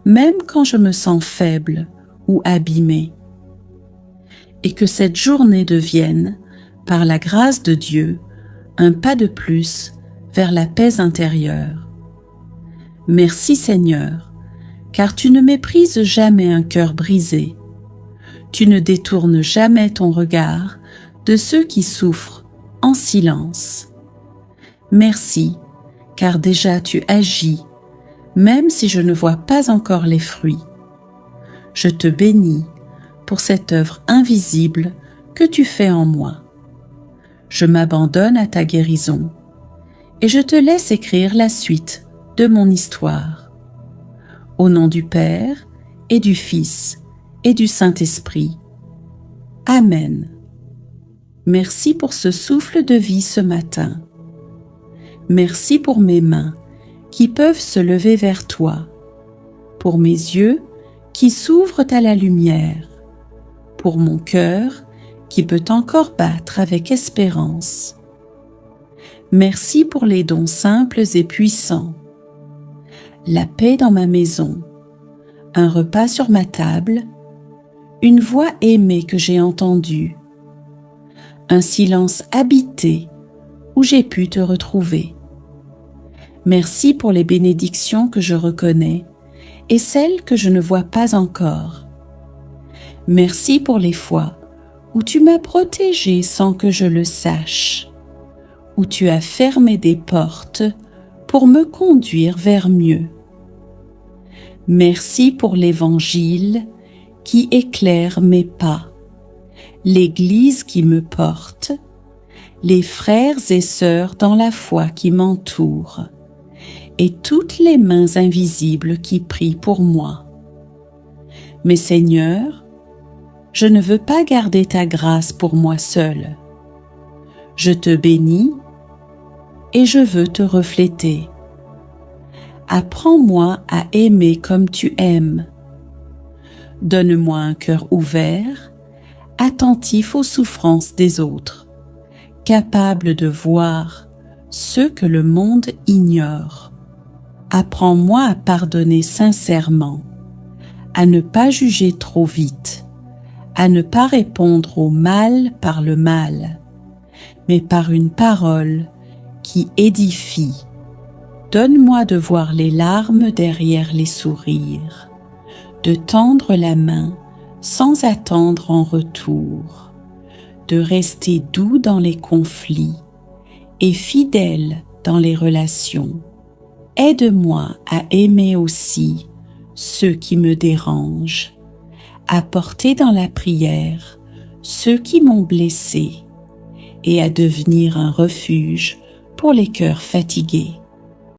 même quand je me sens faible ou abîmée. Et que cette journée devienne, par la grâce de Dieu, un pas de plus vers la paix intérieure. Merci Seigneur, car tu ne méprises jamais un cœur brisé. Tu ne détournes jamais ton regard de ceux qui souffrent en silence. Merci, car déjà tu agis, même si je ne vois pas encore les fruits. Je te bénis pour cette œuvre invisible que tu fais en moi. Je m'abandonne à ta guérison et je te laisse écrire la suite de mon histoire. Au nom du Père et du Fils et du Saint-Esprit. Amen. Merci pour ce souffle de vie ce matin. Merci pour mes mains qui peuvent se lever vers toi, pour mes yeux qui s'ouvrent à la lumière, pour mon cœur qui peut encore battre avec espérance. Merci pour les dons simples et puissants. La paix dans ma maison, un repas sur ma table, une voix aimée que j'ai entendue, un silence habité où j'ai pu te retrouver. Merci pour les bénédictions que je reconnais et celles que je ne vois pas encore. Merci pour les fois où tu m'as protégé sans que je le sache, où tu as fermé des portes pour me conduire vers mieux. Merci pour l'Évangile qui éclaire mes pas, l'Église qui me porte, les frères et sœurs dans la foi qui m'entourent, et toutes les mains invisibles qui prient pour moi. Mais Seigneur, je ne veux pas garder ta grâce pour moi seul. Je te bénis et je veux te refléter. Apprends-moi à aimer comme tu aimes. Donne-moi un cœur ouvert, attentif aux souffrances des autres, capable de voir ce que le monde ignore. Apprends-moi à pardonner sincèrement, à ne pas juger trop vite, à ne pas répondre au mal par le mal, mais par une parole qui édifie. Donne-moi de voir les larmes derrière les sourires, de tendre la main sans attendre en retour, de rester doux dans les conflits et fidèle dans les relations. Aide-moi à aimer aussi ceux qui me dérangent, à porter dans la prière ceux qui m'ont blessé et à devenir un refuge pour les cœurs fatigués.